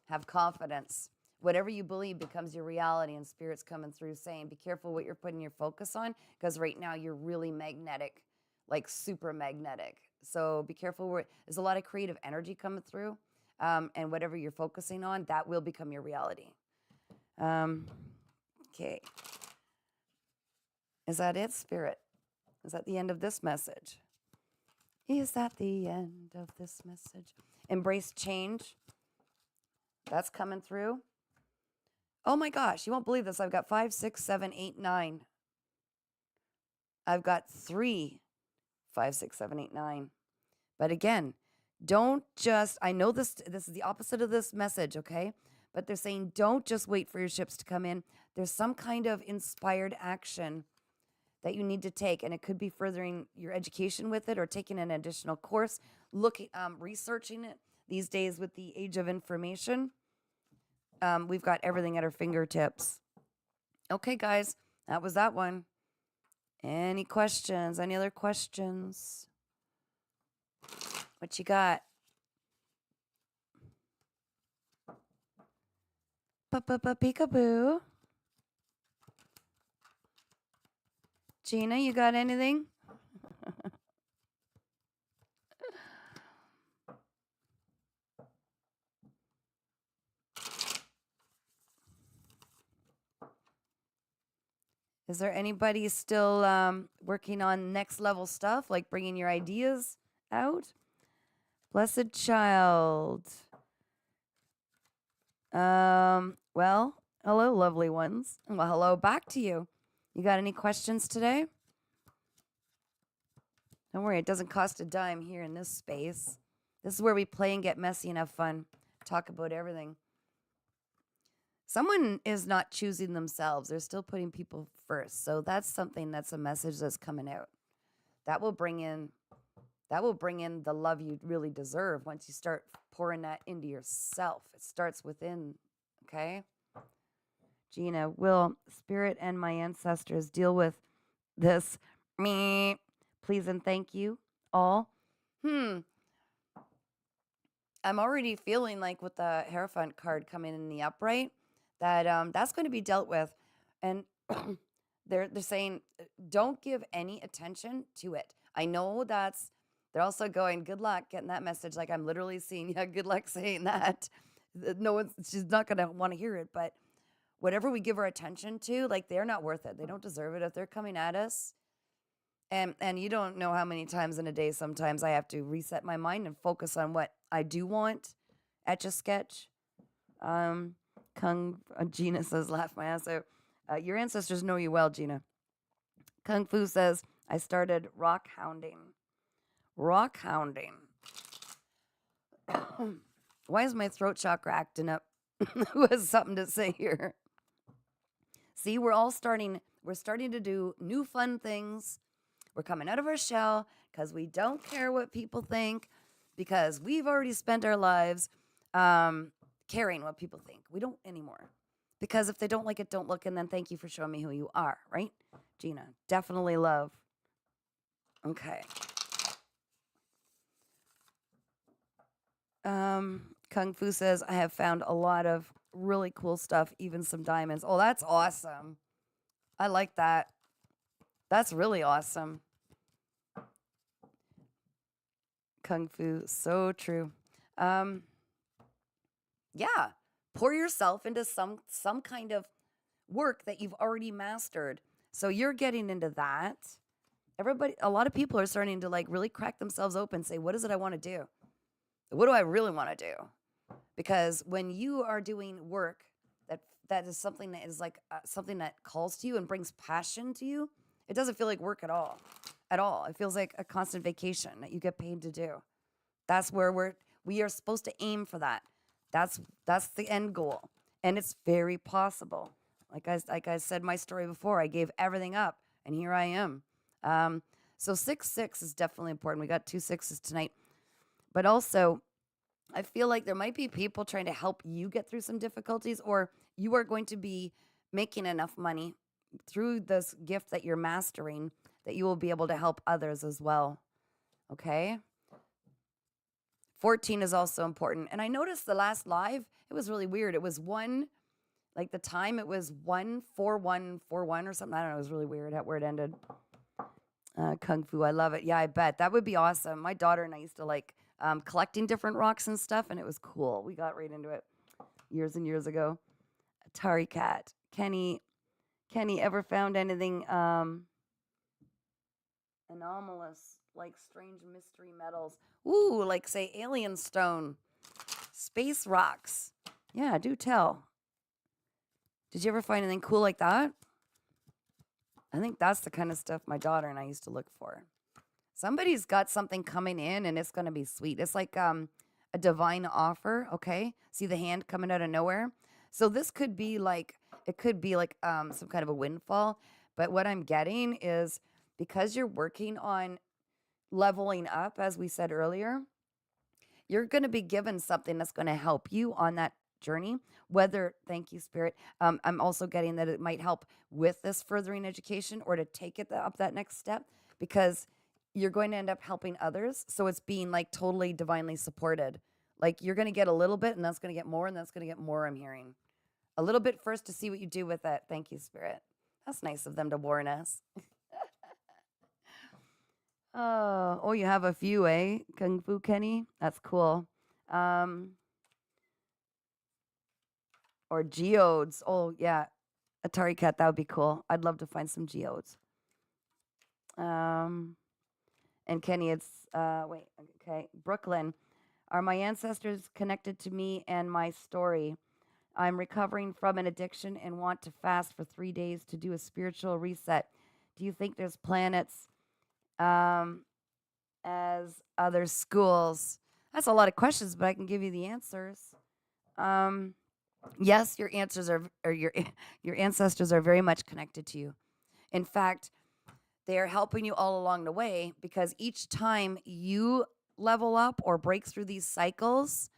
Have confidence. Whatever you believe becomes your reality, and Spirit's coming through saying, be careful what you're putting your focus on, because right now you're really magnetic, like super magnetic. So be careful. There's a lot of creative energy coming through. And whatever you're focusing on, that will become your reality. Okay. Is that it, Spirit? Is that the end of this message? Is that the end of this message? Embrace change. That's coming through. Oh my gosh, you won't believe this. I've got 5, 6, 7, 8, 9. I've got 3, 5, 6, 7, 8, 9. But again, don't just, I know this is the opposite of this message, okay? But they're saying don't just wait for your ships to come in. There's some kind of inspired action that you need to take, and it could be furthering your education with it or taking an additional course, researching it. These days with the age of information, we've got everything at our fingertips. Okay, guys, that was that one. Any questions? Any other questions? What you got? Peekaboo. Gina, you got anything? Is there anybody still working on next level stuff, like bringing your ideas out? Blessed child. Well, hello, lovely ones. Well, hello back to you. You got any questions today? Don't worry, it doesn't cost a dime here in this space. This is where we play and get messy and have fun. Talk about everything. Someone is not choosing themselves. They're still putting people first. So that's something that's a message that's coming out. That will bring in the love you really deserve once you start pouring that into yourself. It starts within, okay? Gina, will Spirit and my ancestors deal with this? Me, please and thank you all. I'm already feeling like with the Hierophant card coming in the upright, that that's going to be dealt with. And they're saying, don't give any attention to it. I know they're also going, good luck getting that message. Like I'm literally seeing, yeah, good luck saying that. She's not going to want to hear it. But whatever we give our attention to, like they're not worth it. They don't deserve it if they're coming at us. And you don't know how many times in a day sometimes I have to reset my mind and focus on what I do want. Etch a sketch. Gina says, laugh my ass out. Your ancestors know you well, Gina. Kung Fu says, I started rock hounding. Rock hounding. Why is my throat chakra acting up? Who has something to say here? See, we're starting to do new fun things. We're coming out of our shell because we don't care what people think, because we've already spent our lives caring what people think. We don't anymore. Because if they don't like it, don't look, and then thank you for showing me who you are, right? Gina, definitely love. Okay. Kung Fu says, I have found a lot of really cool stuff, even some diamonds. Oh, that's awesome. I like that. That's really awesome. Kung Fu, so true. Yeah, pour yourself into some kind of work that you've already mastered. So you're getting into that. A lot of people are starting to like really crack themselves open, say, what is it I want to do? What do I really want to do? Because when you are doing work that is something that is like something that calls to you and brings passion to you, it doesn't feel like work at all. At all. It feels like a constant vacation that you get paid to do. That's where we are supposed to aim for that. That's the end goal. And it's very possible. Like I said my story before, I gave everything up and here I am. So 6-6 is definitely important. We got 2 6s tonight. But also, I feel like there might be people trying to help you get through some difficulties, or you are going to be making enough money through this gift that you're mastering that you will be able to help others as well. Okay? 14 is also important. And I noticed the last live, it was really weird. It was like the time, it was 14141 or something. I don't know. It was really weird where it ended. Kung Fu, I love it. Yeah, I bet. That would be awesome. My daughter and I used to like collecting different rocks and stuff, and it was cool. We got right into it years and years ago. Atari Cat. Kenny ever found anything anomalous, like strange mystery metals? Ooh, like say alien stone, space rocks. Yeah, do tell. Did you ever find anything cool like that? I think that's the kind of stuff my daughter and I used to look for. Somebody's got something coming in and it's going to be sweet. It's like a divine offer, okay? See the hand coming out of nowhere? So this could be like it could be like some kind of a windfall, but what I'm getting is because you're working on leveling up as we said earlier, you're going to be given something that's going to help you on that journey. Whether, thank you, Spirit. I'm also getting that it might help with this furthering education or to take it up that next step because you're going to end up helping others. So it's being like totally divinely supported. Like you're going to get a little bit and that's going to get more and that's going to get more, I'm hearing. A little bit first to see what you do with it. Thank you, Spirit. That's nice of them to warn us. Oh, you have a few, eh? Kung Fu Kenny? That's cool. Um, or geodes. Oh, yeah. Atari Cat, that would be cool. I'd love to find some geodes. And Kenny, it's, wait, okay. Brooklyn. Are my ancestors connected to me and my story? I'm recovering from an addiction and want to fast for 3 days to do a spiritual reset. Do you think there's planets as other schools? That's a lot of questions, but I can give you the answers. Yes, your answers are, or your ancestors are very much connected to you. In fact, they are helping you all along the way because each time you level up or break through these cycles,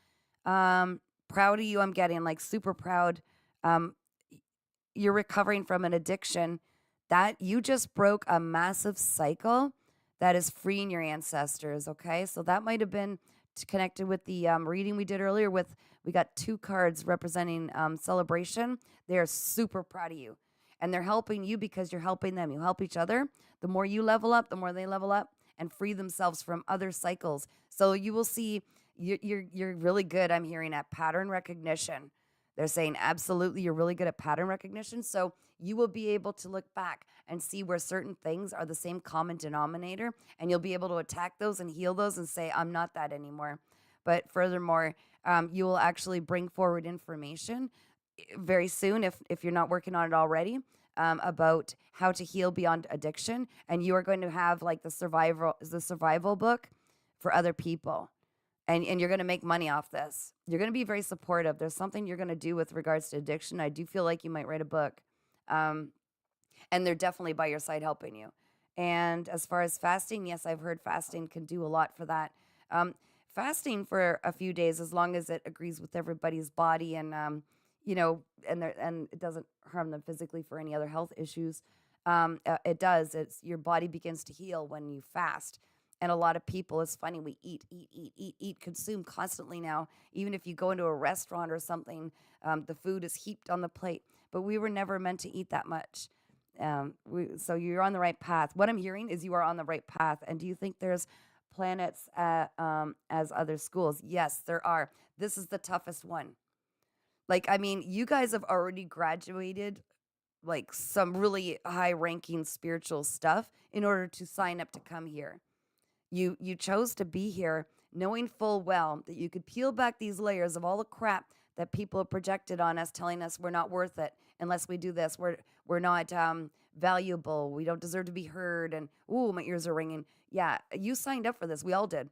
proud of you. I'm getting like super proud. Um, you're recovering from an addiction that you just broke a massive cycle that is freeing your ancestors. Okay, so that might have been connected with the reading we did earlier. With we got 2 cards representing celebration. They are super proud of you, and they're helping you because you're helping them. You help each other. The more you level up, the more they level up and free themselves from other cycles. So you will see you're really good. I'm hearing at pattern recognition. They're saying absolutely you're really good at pattern recognition. So you will be able to look back and see where certain things are the same common denominator, and you'll be able to attack those and heal those and say, I'm not that anymore. But furthermore, you will actually bring forward information very soon if you're not working on it already. About how to heal beyond addiction, and you are going to have like the survival book for other people, and you're going to make money off this. You're going to be very supportive. There's something you're going to do with regards to addiction. I do feel like you might write a book, and they're definitely by your side helping you. And as far as fasting, yes, I've heard fasting can do a lot for that. Um, Fasting for a few days, as long as it agrees with everybody's body and and it doesn't harm them physically for any other health issues. It does. It's your body begins to heal when you fast. And a lot of people, it's funny, we eat, consume constantly now. Even if you go into a restaurant or something, the food is heaped on the plate. But we were never meant to eat that much. So you're on the right path. What I'm hearing is you are on the right path. And do you think there's planets as other schools? Yes, there are. This is the toughest one. Like, I mean, you guys have already graduated like some really high ranking spiritual stuff in order to sign up to come here. You chose to be here knowing full well that you could peel back these layers of all the crap that people have projected on us, telling us we're not worth it unless we do this. We're not valuable. We don't deserve to be heard. And ooh, my ears are ringing. Yeah, you signed up for this. We all did.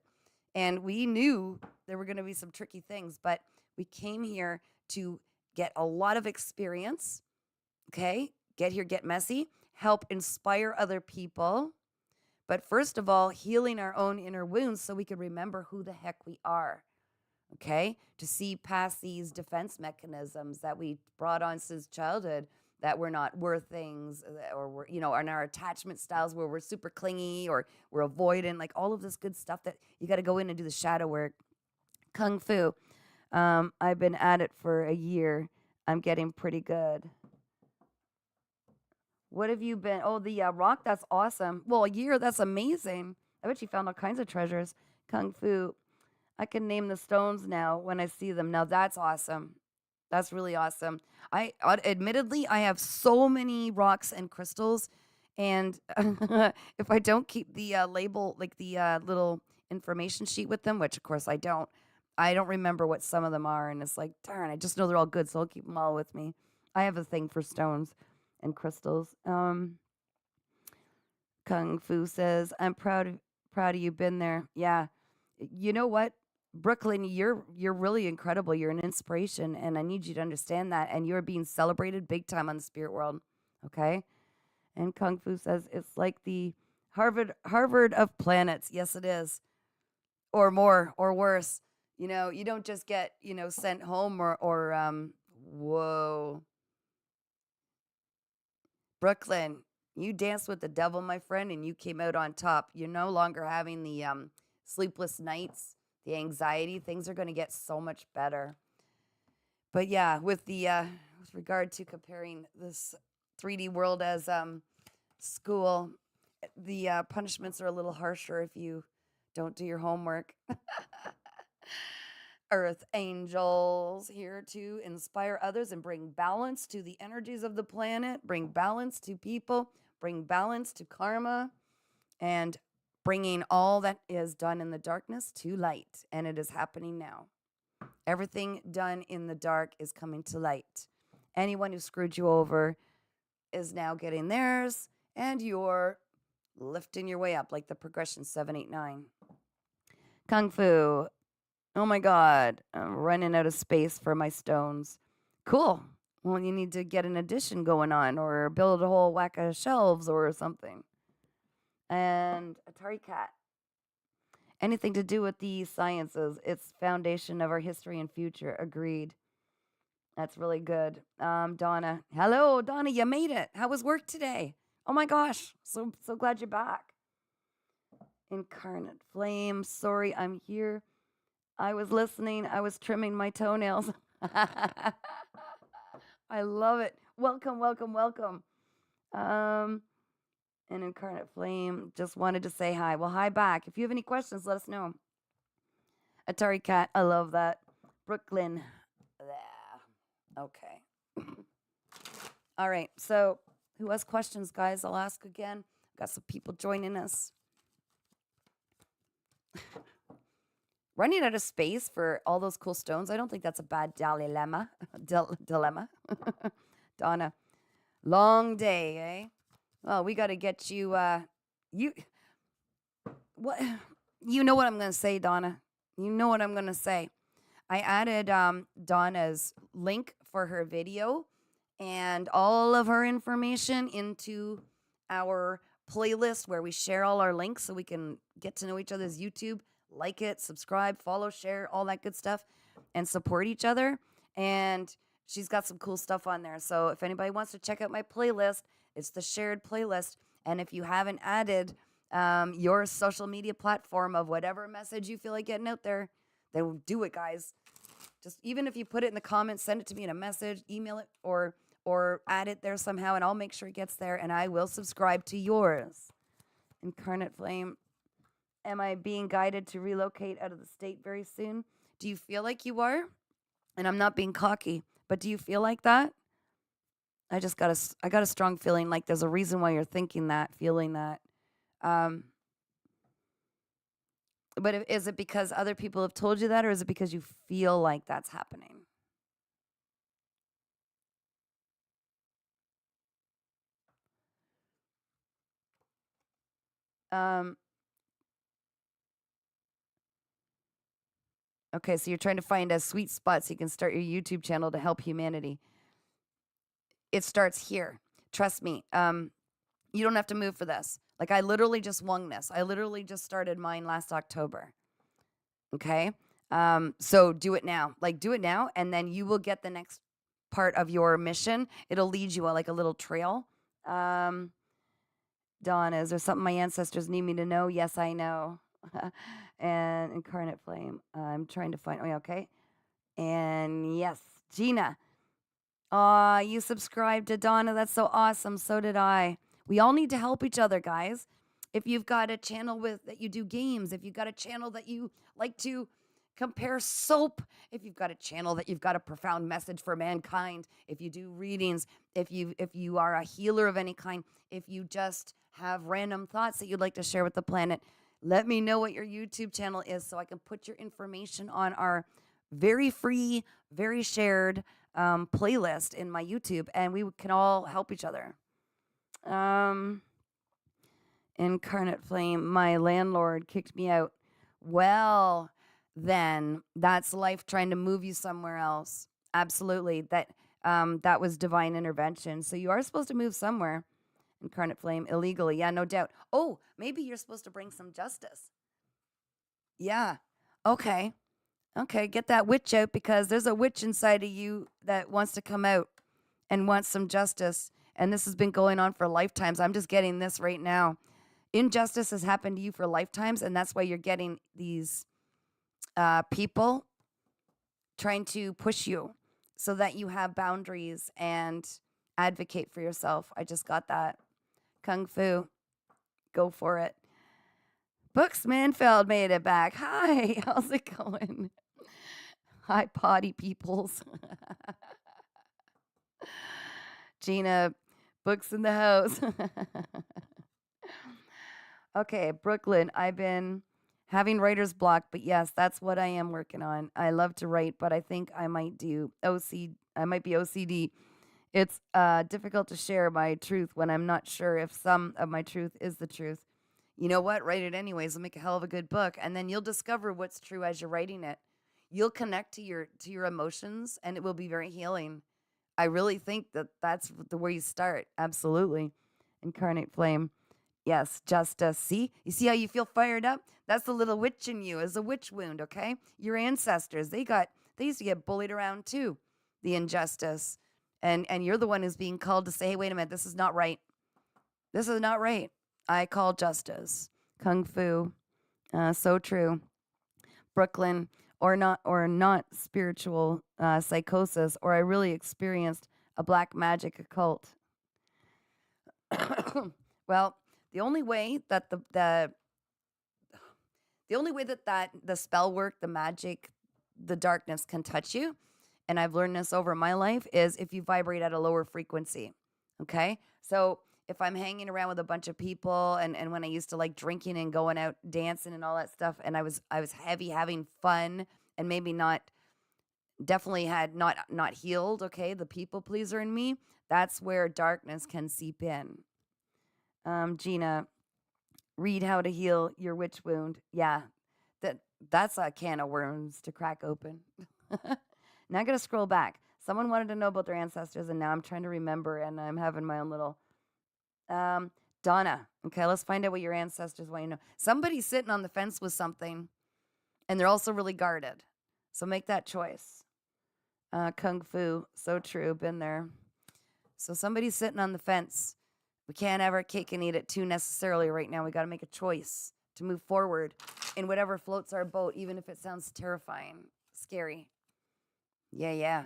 And we knew there were going to be some tricky things, but we came here to get a lot of experience. Okay? Get here, get messy, help inspire other people. But first of all, healing our own inner wounds so we can remember who the heck we are. Okay? To see past these defense mechanisms that we brought on since childhood, that we're not worth things, or we're, in our attachment styles where we're super clingy or we're avoidant, like all of this good stuff that you got to go in and do the shadow work. Kung Fu. I've been at it for a year. I'm getting pretty good. What have you been? Oh, the rock. That's awesome. Well, a year. That's amazing. I bet you found all kinds of treasures. Kung Fu. I can name the stones now when I see them. Now that's awesome. That's really awesome. Admittedly, I have so many rocks and crystals, and if I don't keep the label, like the little information sheet with them, which of course I don't remember what some of them are, and it's like, darn, I just know they're all good, so I'll keep them all with me. I have a thing for stones and crystals. Kung Fu says, "I'm proud of you. Been there. Yeah, you know what, Brooklyn, you're really incredible. You're an inspiration, and I need you to understand that. And you're being celebrated big time on the spirit world. Okay." And Kung Fu says it's like the Harvard of planets. Yes, it is, or more, or worse. You don't just get sent home or. Whoa, Brooklyn, you danced with the devil, my friend, and you came out on top. You're no longer having the sleepless nights, the anxiety. Things are going to get so much better. But yeah, with regard to comparing this 3D world as school, the punishments are a little harsher if you don't do your homework. Earth angels here to inspire others and bring balance to the energies of the planet, bring balance to people, bring balance to karma, and bringing all that is done in the darkness to light. And it is happening now. Everything done in the dark is coming to light. Anyone who screwed you over is now getting theirs, and you're lifting your way up like the progression 789. Kung Fu. Oh my God, I'm running out of space for my stones. Cool. Well, you need to get an addition going on or build a whole whack of shelves or something. And Atari Cat. Anything to do with the sciences. It's foundation of our history and future. Agreed. That's really good. Donna. Hello, Donna, you made it. How was work today? Oh my gosh. So glad you're back. Incarnate Flame. Sorry, I'm here. I was listening. I was trimming my toenails. I love it. Welcome, welcome, welcome. An Incarnate Flame just wanted to say hi. Well, hi back. If you have any questions, let us know. Atari Cat, I love that. Brooklyn. Yeah. Okay. All right. So, who has questions, guys? I'll ask again. Got some people joining us. Running out of space for all those cool stones. I don't think that's a bad dilemma. Dilemma. Donna. Long day, eh? Well, we got to get you. What? You know what I'm going to say, Donna. You know what I'm going to say. I added Donna's link for her video and all of her information into our playlist where we share all our links so we can get to know each other's YouTube. Like it, subscribe, follow, share, all that good stuff, and support each other. And she's got some cool stuff on there. So if anybody wants to check out my playlist, it's the shared playlist. And if you haven't added your social media platform of whatever message you feel like getting out there, then do it, guys. Just even if you put it in the comments, send it to me in a message, email it, or add it there somehow, and I'll make sure it gets there, and I will subscribe to yours. Incarnate Flame. Am I being guided to relocate out of the state very soon? Do you feel like you are? And I'm not being cocky, but do you feel like that? I got a strong feeling like there's a reason why you're thinking that, feeling that. But is it because other people have told you that, or is it because you feel like that's happening? Okay, so you're trying to find a sweet spot so you can start your YouTube channel to help humanity. It starts here. Trust me. You don't have to move for this. Like, I literally just wung this. I literally just started mine last October. Okay? So do it now. Like, do it now, and then you will get the next part of your mission. It'll lead you on like a little trail. Dawn, is there something my ancestors need me to know? Yes, I know. And Incarnate Flame. I'm trying to find. Oh, yeah, okay. And yes, Gina. Aw, you subscribed to Donna. That's so awesome. So did I. We all need to help each other, guys. If you've got a channel with that you do games, if you've got a channel that you like to compare soap, if you've got a channel that you've got a profound message for mankind, if you do readings, if you are a healer of any kind, if you just have random thoughts that you'd like to share with the planet, let me know what your YouTube channel is so I can put your information on our very free, very shared playlist in my YouTube, and we can all help each other. Um, Incarnate Flame, my landlord kicked me out. Well, then that's life trying to move you somewhere else. Absolutely. That was divine intervention. So you are supposed to move somewhere. Incarnate Flame, illegally. Yeah, no doubt. Oh, maybe you're supposed to bring some justice. Yeah. Okay. Okay, get that witch out because there's a witch inside of you that wants to come out and wants some justice. And this has been going on for lifetimes. I'm just getting this right now. Injustice has happened to you for lifetimes, and that's why you're getting these people trying to push you so that you have boundaries and advocate for yourself. I just got that. Kung Fu, go for it. Books Manfeld made it back. Hi, how's it going? Hi, potty peoples. Gina, books in the house. Okay, Brooklyn, I've been having writer's block, but yes, that's what I am working on. I love to write, but I think I might do I might be OCD. It's difficult to share my truth when I'm not sure if some of my truth is the truth. You know what? Write it anyways. It'll make a hell of a good book, and then you'll discover what's true as you're writing it. You'll connect to your emotions, and it will be very healing. I really think that that's the where you start. Absolutely, Incarnate Flame. Yes, justice. See, you see how you feel fired up? That's the little witch in you. Is a witch wound. Okay, your ancestors they used to get bullied around too. The injustice, and you're the one who's being called to say, hey, wait a minute, this is not right. This is not right. I call justice. Kung Fu. So true. Brooklyn, or not spiritual psychosis, or I really experienced a black magic occult. Well, the only way that the only way that the spell work, the magic, the darkness can touch you, and I've learned this over my life, is if you vibrate at a lower frequency. Okay? So if I'm hanging around with a bunch of people and when I used to like drinking and going out dancing and all that stuff, and I was heavy having fun and maybe not definitely had not healed, okay, the people pleaser in me, that's where darkness can seep in. Gina, read How to Heal Your Witch Wound. Yeah, that that's a can of worms to crack open. Now I gotta scroll back. Someone wanted to know about their ancestors, and now I'm trying to remember, and I'm having my own little. Um, Donna. Okay, let's find out what your ancestors want you to know. Somebody's sitting on the fence with something, and they're also really guarded. So make that choice. Kung Fu, so true. Been there. So somebody's sitting on the fence. We can't have our cake and eat it too necessarily right now. We got to make a choice to move forward in whatever floats our boat, even if it sounds terrifying, scary. Yeah, yeah.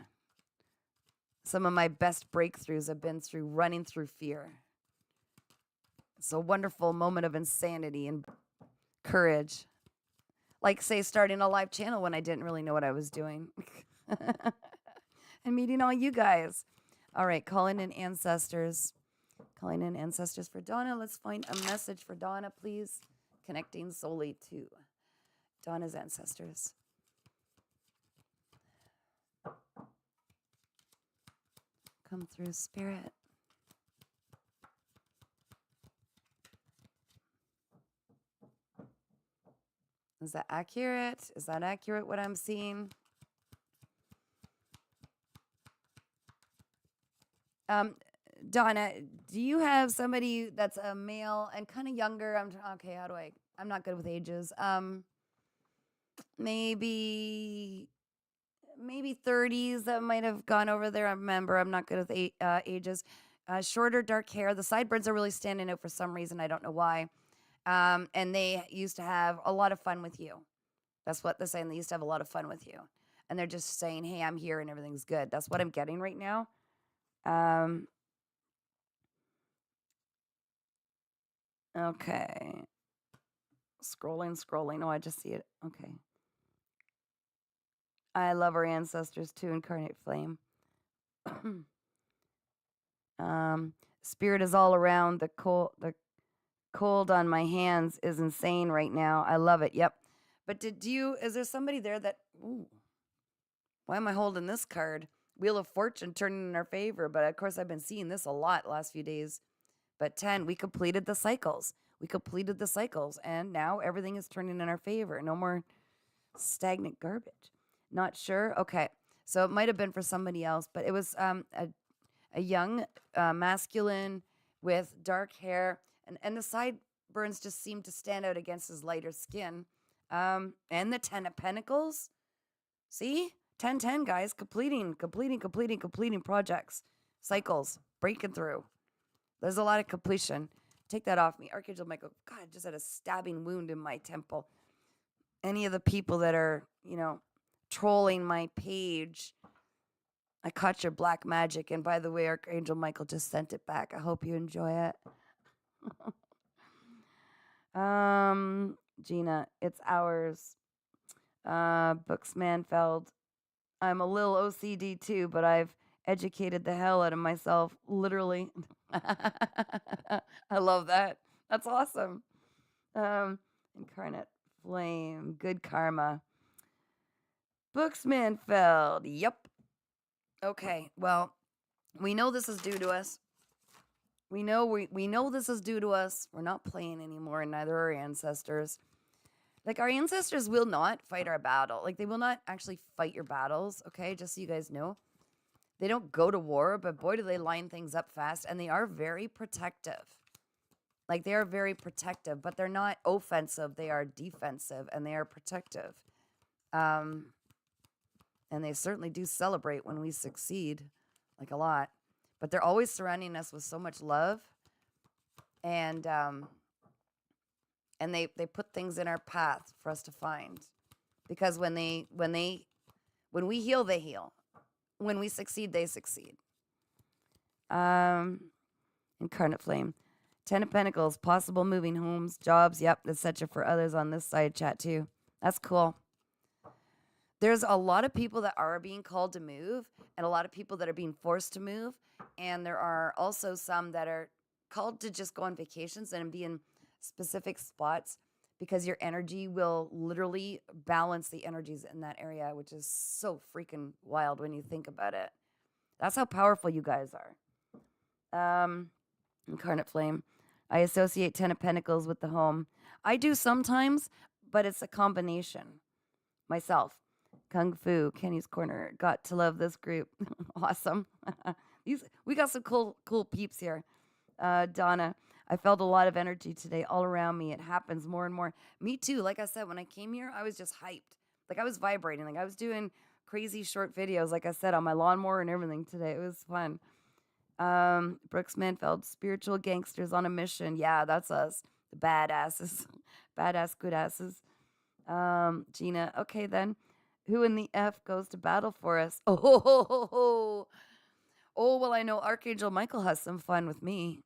Some of my best breakthroughs have been through running through fear. It's a wonderful moment of insanity and courage. Like, say, starting a live channel when I didn't really know what I was doing. And meeting all you guys. All right, calling in ancestors. Calling in ancestors for Donna. Let's find a message for Donna, please. Connecting solely to Donna's ancestors. Come through, Spirit. Is that accurate? Is that accurate what I'm seeing? Donna, do you have somebody that's a male and kind of younger? Okay. I'm not good with ages. Maybe 30s that might have gone over there. I remember I'm not good with ages. Shorter, dark hair. The sideburns are really standing out for some reason. I don't know why. And they used to have a lot of fun with you. That's what they're saying. They used to have a lot of fun with you. And they're just saying, hey, I'm here and everything's good. That's what I'm getting right now. Um, okay. Scrolling. Oh, I just see it. Okay. I love our ancestors too, incarnate flame. um, Spirit is all around. The cold on my hands is insane right now. I love it. Yep. But is there somebody there that, ooh, why am I holding this card? Wheel of Fortune turning in our favor. But of course, I've been seeing this a lot the last few days. But 10, we completed the cycles. And now everything is turning in our favor. No more stagnant garbage. Not sure. Okay. So it might have been for somebody else, but it was a young masculine with dark hair, and the sideburns just seemed to stand out against his lighter skin. And the 10 of Pentacles. See? 10, guys. Completing projects, cycles, breaking through. There's a lot of completion. Take that off me. Archangel Michael, God, I just had a stabbing wound in my temple. Any of the people that are, trolling my page, I caught your black magic. And by the way, Archangel Michael just sent it back. I hope you enjoy it. Gina, it's ours. Books Manfeld. I'm a little OCD too, but I've educated the hell out of myself, literally. I love that. That's awesome. Incarnate flame, good karma. Books Manfeld. Yep. Okay. Well, we know this is due to us. We know this is due to us. We're not playing anymore, and neither are our ancestors. Like, our ancestors will not fight our battle. Like, they will not actually fight your battles, okay? Just so you guys know. They don't go to war, but boy, do they line things up fast. And they are very protective. Like, they are very protective, but they're not offensive. They are defensive, and they are protective. And they certainly do celebrate when we succeed, like a lot. But they're always surrounding us with so much love. And they put things in our path for us to find. Because when we heal, they heal. When we succeed, they succeed. Incarnate flame. 10 of Pentacles, possible moving homes, jobs. Yep, etc. for others on this side chat too. That's cool. There's a lot of people that are being called to move, and a lot of people that are being forced to move. And there are also some that are called to just go on vacations and be in specific spots, because your energy will literally balance the energies in that area, which is so freaking wild when you think about it. That's how powerful you guys are. Incarnate flame. I associate 10 of Pentacles with the home. I do sometimes, but it's a combination. Myself. Kung Fu, Kenny's Corner. Got to love this group. Awesome. We got some cool peeps here. Donna, I felt a lot of energy today all around me. It happens more and more. Me too. Like I said, when I came here, I was just hyped. Like, I was vibrating. Like, I was doing crazy short videos, like I said, on my lawnmower and everything today. It was fun. Brooks Manfeld, spiritual gangsters on a mission. Yeah, that's us. The badasses. Badass good asses. Gina, okay then. Who in the F goes to battle for us? Oh, well, I know Archangel Michael has some fun with me.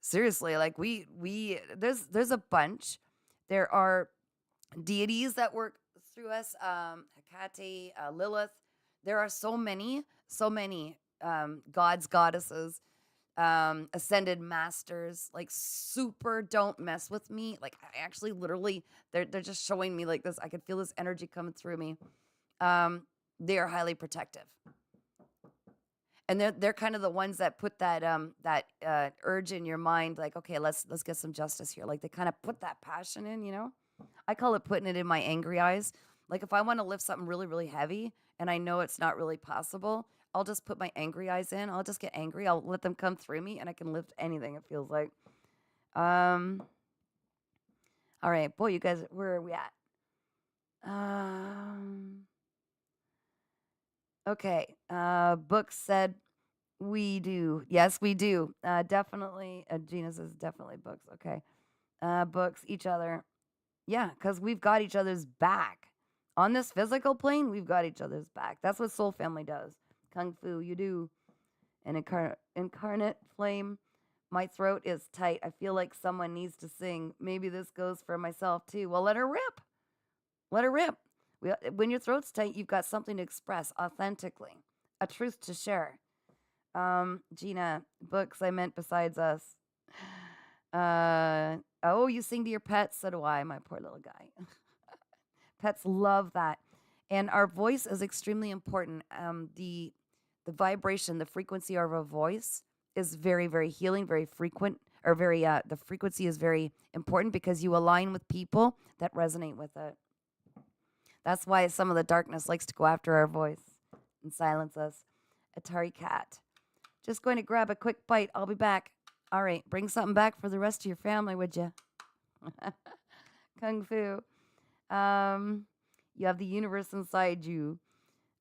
Seriously, like there's a bunch. There are deities that work through us. Hecate, Lilith. There are so many gods, goddesses, ascended masters. Like, super don't mess with me. Like, I actually literally they're just showing me like this. I could feel this energy coming through me. They are highly protective. And they're kind of the ones that put that urge in your mind, like, okay, let's get some justice here. Like, they kind of put that passion in, you know? I call it putting it in my angry eyes. Like, if I want to lift something really, really heavy and I know it's not really possible, I'll just put my angry eyes in. I'll just get angry. I'll let them come through me, and I can lift anything, it feels like. All right. Boy, you guys, where are we at? Okay. Books said we do. Yes, we do. Definitely. Gina says definitely books. Okay. Books, each other. Yeah, because we've got each other's back. On this physical plane, we've got each other's back. That's what Soul Family does. Kung Fu, you do. And incarnate flame, my throat is tight. I feel like someone needs to sing. Maybe this goes for myself too. Well, let her rip. Let her rip. When your throat's tight, you've got something to express authentically, a truth to share. Gina, books I meant besides us. Oh, you sing to your pets. So do I, my poor little guy. Pets love that. And our voice is extremely important. The vibration, the frequency of our voice is very, very healing, very frequent, or very, the frequency is very important because you align with people that resonate with it. That's why some of the darkness likes to go after our voice and silence us. Atari Cat. Just going to grab a quick bite. I'll be back. All right, bring something back for the rest of your family, would you? Kung Fu. You have the universe inside you.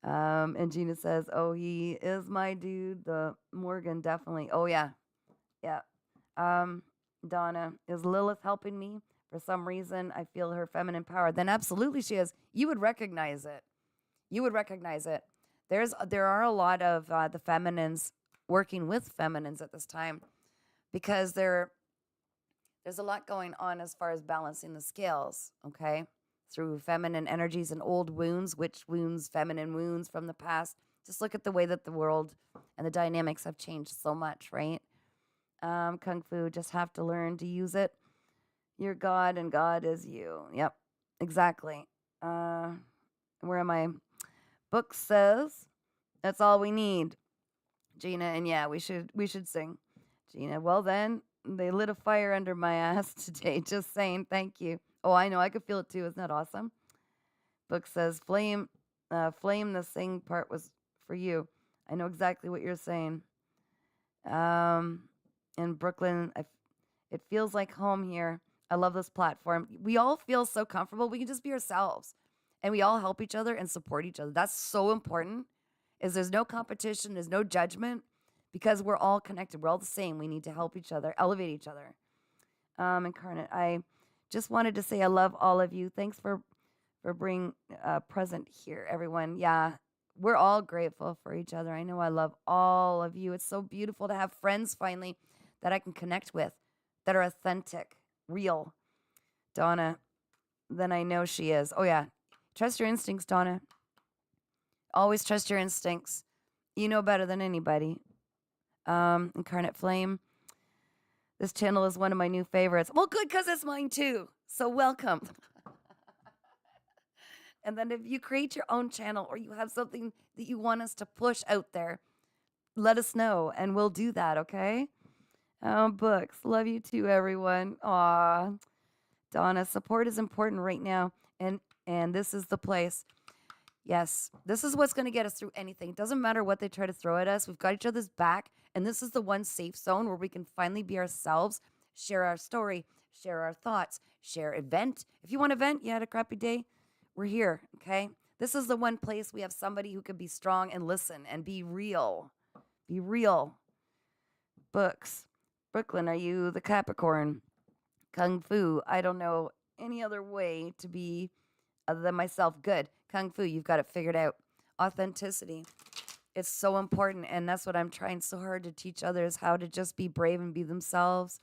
And Gina says, oh, he is my dude. The Morgan, definitely. Oh, yeah. Yeah. Donna, is Lilith helping me? For some reason, I feel her feminine power. Then absolutely she is. You would recognize it. You would recognize it. There are a lot of the feminines working with feminines at this time because there's a lot going on as far as balancing the scales, okay? Through feminine energies and old wounds, witch wounds, feminine wounds from the past. Just look at the way that the world and the dynamics have changed so much, right? Kung Fu, just have to learn to use it. You're God and God is you. Yep, exactly. Where am I? Book says that's all we need. Gina, and yeah, we should sing. Gina, well then, they lit a fire under my ass today. Just saying, thank you. Oh, I know, I could feel it too. Isn't that awesome? Book says, flame, the sing part was for you. I know exactly what you're saying. In Brooklyn, it feels like home here. I love this platform. We all feel so comfortable. We can just be ourselves. And we all help each other and support each other. That's so important. Is there's no competition, there's no judgment, because we're all connected. We're all the same. We need to help each other, elevate each other. Incarnate, I just wanted to say I love all of you. Thanks for being present here, everyone. Yeah, we're all grateful for each other. I know I love all of you. It's so beautiful to have friends finally that I can connect with, that are authentic, real. Donna, then I know she is. Oh, yeah. Trust your instincts, Donna. Always trust your instincts. You know better than anybody. Incarnate Flame. This channel is one of my new favorites. Well, good, because it's mine too. So welcome. And then if you create your own channel or you have something that you want us to push out there, let us know and we'll do that, okay? Books. Love you too, everyone. Aw. Donna, support is important right now. And this is the place. Yes, this is what's going to get us through anything. It doesn't matter what they try to throw at us. We've got each other's back. And this is the one safe zone where we can finally be ourselves, share our story, share our thoughts, share event. If you want to vent, you had a crappy day, we're here, okay? This is the one place we have somebody who can be strong and listen and be real. Be real. Books. Brooklyn, are you the Capricorn? Kung Fu, I don't know any other way to be other than myself. Good. Kung Fu, you've got it figured out. Authenticity. It's so important, and that's what I'm trying so hard to teach others, how to just be brave and be themselves.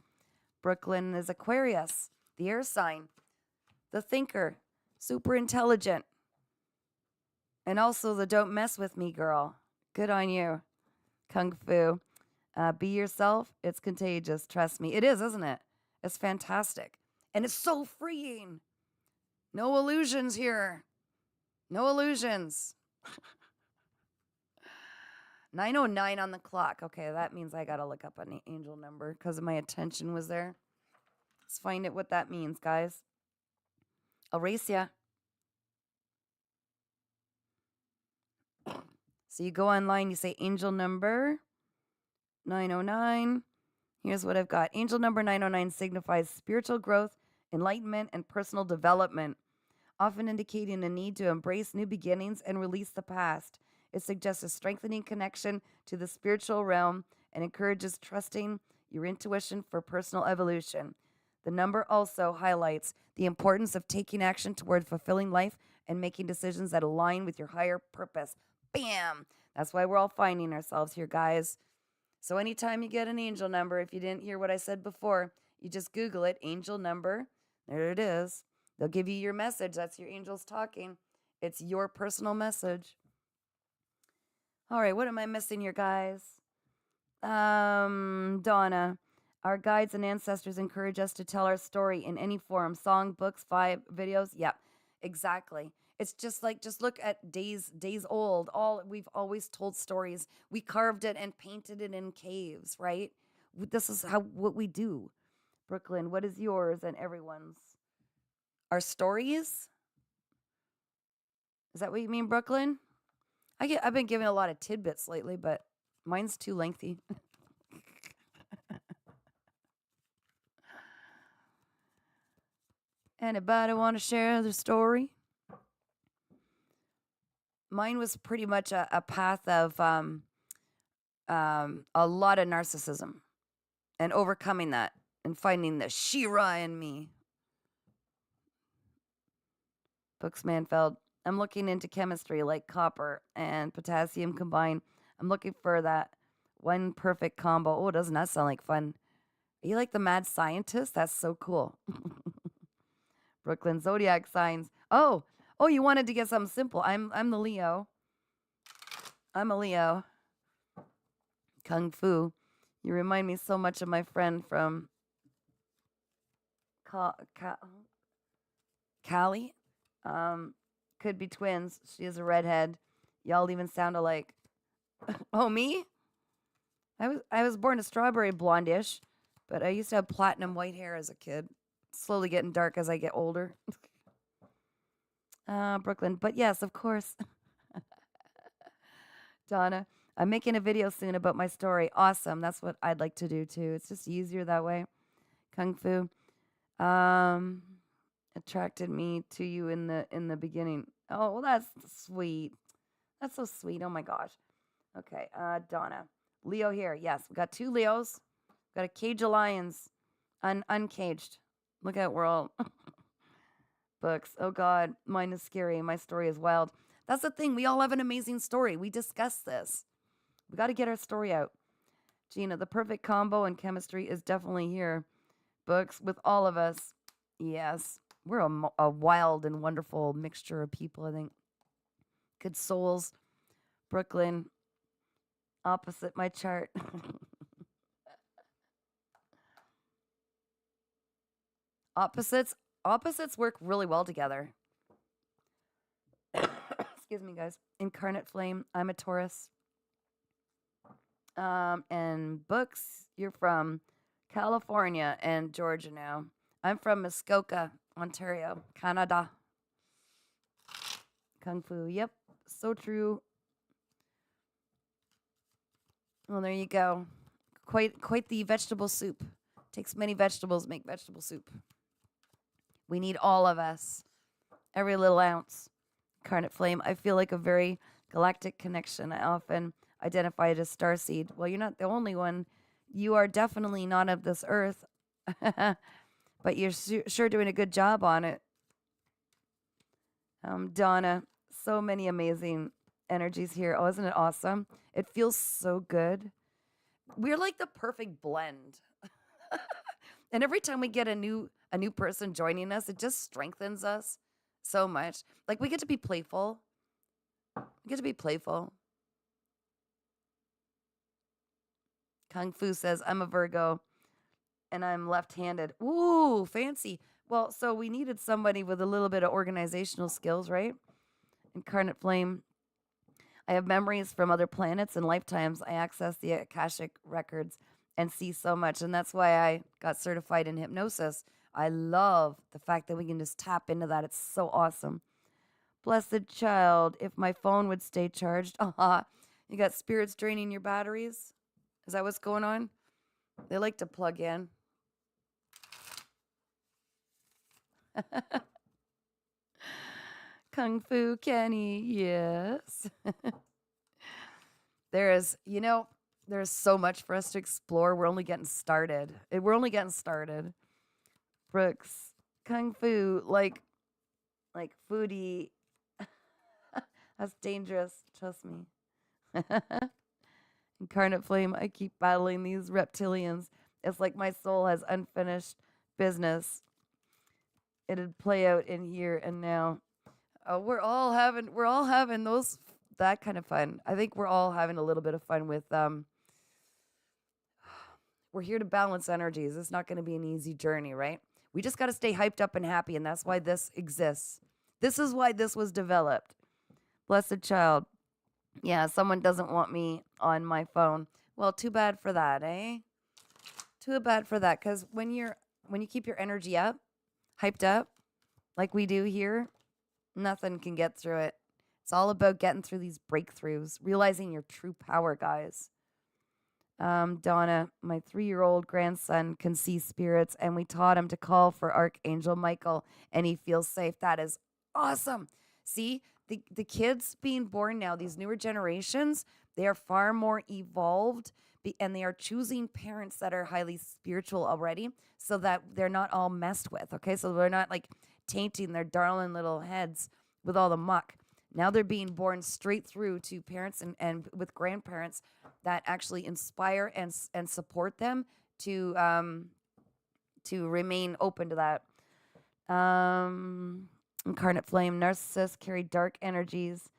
Brooklyn is Aquarius, the air sign, the thinker, super intelligent, and also the don't mess with me girl. Good on you. Kung Fu. Be yourself. It's contagious. Trust me. It is, isn't it? It's fantastic. And it's so freeing. No illusions here. No illusions. 9:09 on the clock. Okay, that means I got to look up an angel number because my attention was there. Let's find out what that means, guys. I'll race ya. So you go online, you say angel number 909. Here's what I've got. Angel number 909 signifies spiritual growth, enlightenment, and personal development, often indicating a need to embrace new beginnings and release the past. It suggests a strengthening connection to the spiritual realm and encourages trusting your intuition for personal evolution. The number also highlights the importance of taking action toward fulfilling life and making decisions that align with your higher purpose. Bam! That's why we're all finding ourselves here, guys. So anytime you get an angel number, if you didn't hear what I said before, you just Google it, angel number. There it is. They'll give you your message. That's your angels talking. It's your personal message. All right, what am I missing here, guys? Donna. Our guides and ancestors encourage us to tell our story in any form, song, books, videos. Yep, exactly. It's just look at days old. We've always told stories. We carved it and painted it in caves, right? This is what we do. Brooklyn, what is yours and everyone's? Our stories? Is that what you mean, Brooklyn? I've been giving a lot of tidbits lately, but mine's too lengthy. Anybody want to share their story? Mine was pretty much a path of a lot of narcissism and overcoming that and finding the Shira in me. Books Manfeld. I'm looking into chemistry like copper and potassium combined. I'm looking for that one perfect combo. Oh, doesn't that sound like fun? Are you like the mad scientist? That's so cool. Brooklyn zodiac signs. Oh, you wanted to get something simple. I'm the Leo. I'm a Leo. Kung Fu. You remind me so much of my friend from Cali. Could be twins. She is a redhead. Y'all even sound alike. Oh, me? I was born a strawberry blondish, but I used to have platinum white hair as a kid. Slowly getting dark as I get older. Brooklyn. But yes, of course. Donna, I'm making a video soon about my story. Awesome. That's what I'd like to do too. It's just easier that way. Kung Fu. Attracted me to you in the beginning. Oh, well, that's sweet. That's so sweet. Oh my gosh. Okay, Donna. Leo here. Yes, we got 2 Leos. Got a cage of lions. Uncaged. Look at we're all books. Oh God, mine is scary. My story is wild. That's the thing. We all have an amazing story. We discussed this. We got to get our story out. Gina, the perfect combo in chemistry is definitely here. Books with all of us. Yes. We're a wild and wonderful mixture of people, I think. Good souls. Brooklyn. Opposite my chart. Opposites work really well together. Excuse me, guys. Incarnate flame. I'm a Taurus. And books, you're from California and Georgia now. I'm from Muskoka, Ontario, Canada. Kung Fu. Yep. So true. Well, there you go. Quite the vegetable soup. Takes many vegetables to make vegetable soup. We need all of us. Every little ounce. Incarnate flame. I feel like a very galactic connection. I often identify it as starseed. Well, you're not the only one. You are definitely not of this earth. But you're sure doing a good job on it. Donna, so many amazing energies here. Oh, isn't it awesome? It feels so good. We're like the perfect blend. And every time we get a new person joining us, it just strengthens us so much. Like we get to be playful. Kung Fu says, I'm a Virgo and I'm left-handed. Ooh, fancy. Well, so we needed somebody with a little bit of organizational skills, right? Incarnate flame. I have memories from other planets and lifetimes. I access the Akashic records and see so much. And that's why I got certified in hypnosis. I love the fact that we can just tap into that. It's so awesome. Blessed child, if my phone would stay charged. You got spirits draining your batteries? Is that what's going on? They like to plug in. Kung Fu Kenny, yes. There's so much for us to explore. We're only getting started. Brooks, Kung Fu, like foodie. That's dangerous. Trust me. Incarnate Flame, I keep battling these reptilians. It's like my soul has unfinished business. It'd play out in here and now. Oh, we're all having those that kind of fun. I think we're all having a little bit of fun with we're here to balance energies. It's not going to be an easy journey, right? We just got to stay hyped up and happy, and that's why this exists. This is why this was developed. Blessed child. Yeah, someone doesn't want me on my phone. Well, too bad for that, eh? Too bad for that, because when you keep your energy up, hyped up, like we do here, nothing can get through it. It's all about getting through these breakthroughs, realizing your true power, guys. Donna, my 3-year-old grandson can see spirits, and we taught him to call for Archangel Michael, and he feels safe. That is awesome. See, the kids being born now, these newer generations, they are far more evolved, and they are choosing parents that are highly spiritual already, so that they're not all messed with. Okay, so they're not like tainting their darling little heads with all the muck. Now they're being born straight through to parents and with grandparents that actually inspire and support them to remain open to that. Incarnate Flame, narcissists carry dark energies.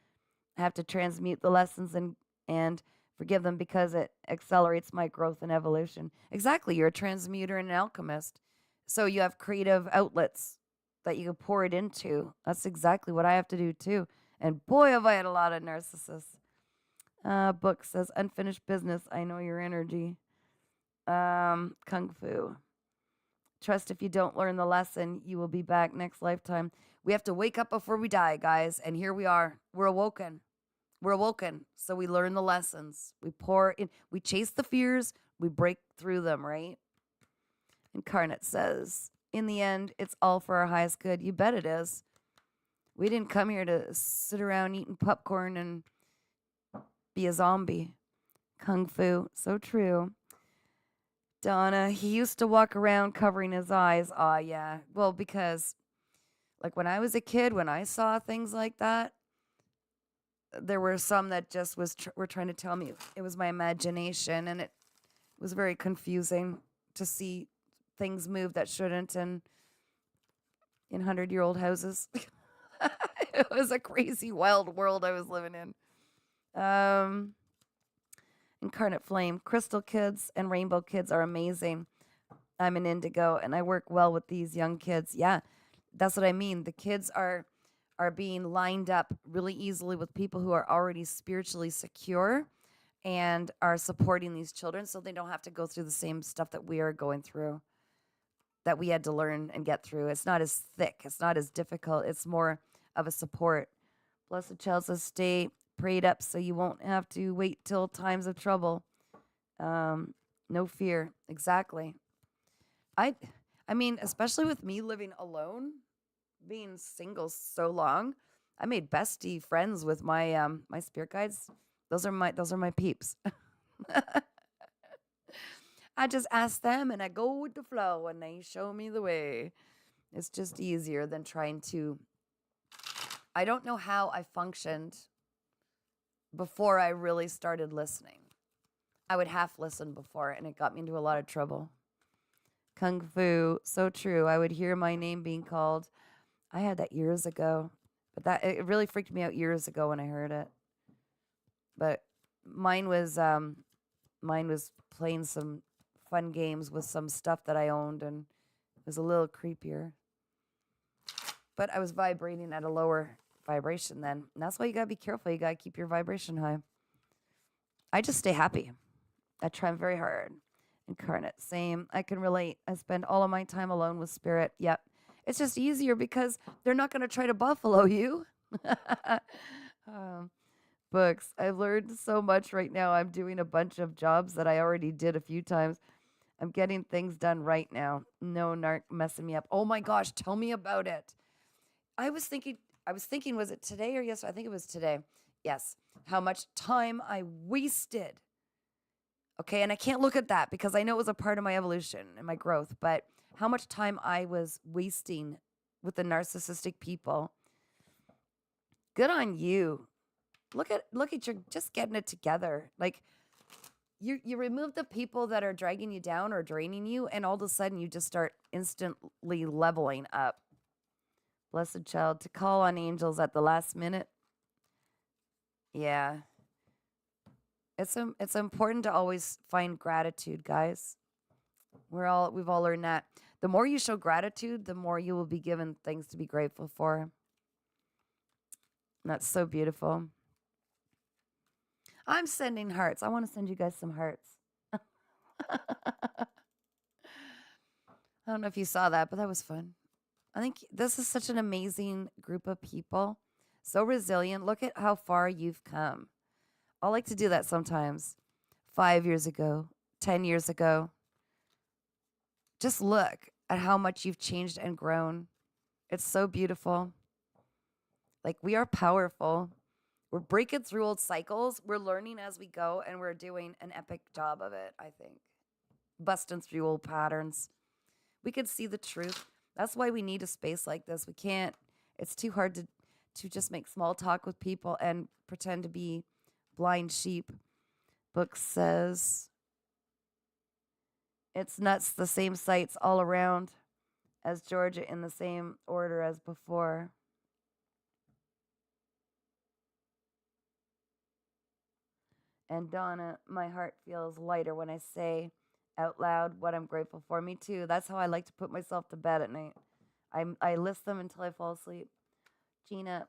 Have to transmute the lessons and forgive them because it accelerates my growth and evolution. Exactly, you're a transmuter and an alchemist, so you have creative outlets that you can pour it into. That's exactly what I have to do too. And boy, have I had a lot of narcissists. Book says, unfinished business. I know your energy. Kung Fu. Trust if you don't learn the lesson, you will be back next lifetime. We have to wake up before we die, guys. And here we are. We're awoken. We're awoken. So we learn the lessons. We pour in. We chase the fears. We break through them, right? Incarnate says, in the end, it's all for our highest good. You bet it is. We didn't come here to sit around eating popcorn and be a zombie. Kung Fu, so true. Donna, he used to walk around covering his eyes. Ah, yeah. Well, because, like, when I was a kid, when I saw things like that, there were some that just were trying to tell me it was my imagination, and it was very confusing to see things move that shouldn't in 100-year-old houses. It was a crazy, wild world I was living in. Incarnate Flame, Crystal Kids and Rainbow Kids are amazing. I'm an indigo, and I work well with these young kids. Yeah, that's what I mean. The kids are being lined up really easily with people who are already spiritually secure and are supporting these children, so they don't have to go through the same stuff that we are going through, that we had to learn and get through. It's not as thick. It's not as difficult. It's more of a support. Blessed Child says, stay prayed up so you won't have to wait till times of trouble. No fear. Exactly. I mean, especially with me living alone, being single so long, I made bestie friends with my my spirit guides. Those are my peeps. I just ask them and I go with the flow and they show me the way. It's just easier than trying to. I don't know how I functioned before I really started listening. I would half listen before, and it got me into a lot of trouble. Kung Fu, so true. I would hear my name being called. I had that years ago, but it really freaked me out years ago when I heard it. But mine was playing some fun games with some stuff that I owned, and it was a little creepier. But I was vibrating at a lower vibration then. And that's why you gotta be careful. You gotta keep your vibration high. I just stay happy. I try very hard. Incarnate, same. I can relate. I spend all of my time alone with spirit. Yep. It's just easier because they're not gonna try to buffalo you. Books. I've learned so much right now. I'm doing a bunch of jobs that I already did a few times. I'm getting things done right now. No narc messing me up. Oh my gosh, tell me about it. I was thinking, was it today or yesterday? I think it was today. Yes. How much time I wasted. Okay. And I can't look at that because I know it was a part of my evolution and my growth, but how much time I was wasting with the narcissistic people. Good on you. Look at you just getting it together. Like, you remove the people that are dragging you down or draining you, and all of a sudden you just start instantly leveling up. Blessed child, to call on angels at the last minute. Yeah. It's important to always find gratitude, guys. We've all learned that. The more you show gratitude, the more you will be given things to be grateful for. And that's so beautiful. I'm sending hearts. I want to send you guys some hearts. I don't know if you saw that, but that was fun. I think this is such an amazing group of people. So resilient. Look at how far you've come. I like to do that sometimes. 5 years ago, 10 years ago. Just look at how much you've changed and grown. It's so beautiful. Like, we are powerful. We're breaking through old cycles. We're learning as we go, and we're doing an epic job of it, I think. Busting through old patterns. We could see the truth. That's why we need a space like this. We can't, it's too hard to just make small talk with people and pretend to be blind sheep. Book says it's nuts, the same sites all around as Georgia in the same order as before. And Donna, my heart feels lighter when I say out loud what I'm grateful for. Me too. That's how I like to put myself to bed at night. I list them until I fall asleep. Gina,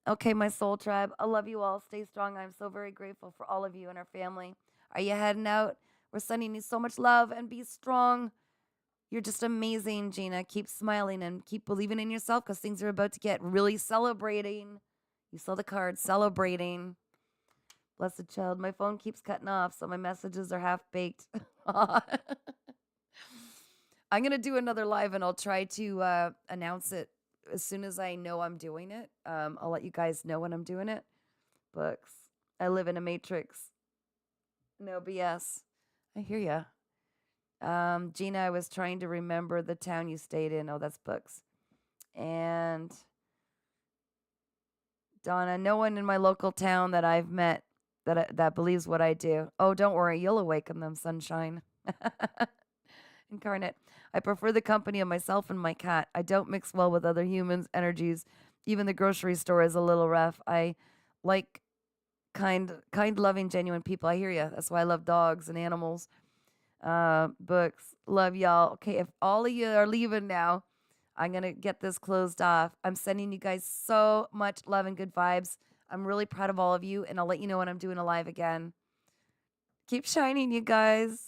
okay, my soul tribe, I love you all. Stay strong. I'm so very grateful for all of you and our family. Are you heading out? We're sending you so much love, and be strong. You're just amazing, Gina. Keep smiling and keep believing in yourself, because things are about to get really celebrating. You saw the card, celebrating. Blessed child, my phone keeps cutting off, so my messages are half-baked. I'm going to do another live, and I'll try to announce it as soon as I know I'm doing it. I'll let you guys know when I'm doing it. Books. I live in a matrix. No BS. I hear ya. Gina, I was trying to remember the town you stayed in. Oh, that's books. And Donna, no one in my local town that I've met that believes what I do. Oh, don't worry. You'll awaken them, sunshine. Incarnate. I prefer the company of myself and my cat. I don't mix well with other humans' energies. Even the grocery store is a little rough. I like kind, loving, genuine people. I hear you. That's why I love dogs and animals. Books. Love y'all. Okay, if all of you are leaving now, I'm going to get this closed off. I'm sending you guys so much love and good vibes. I'm really proud of all of you, and I'll let you know when I'm doing a live again. Keep shining, you guys.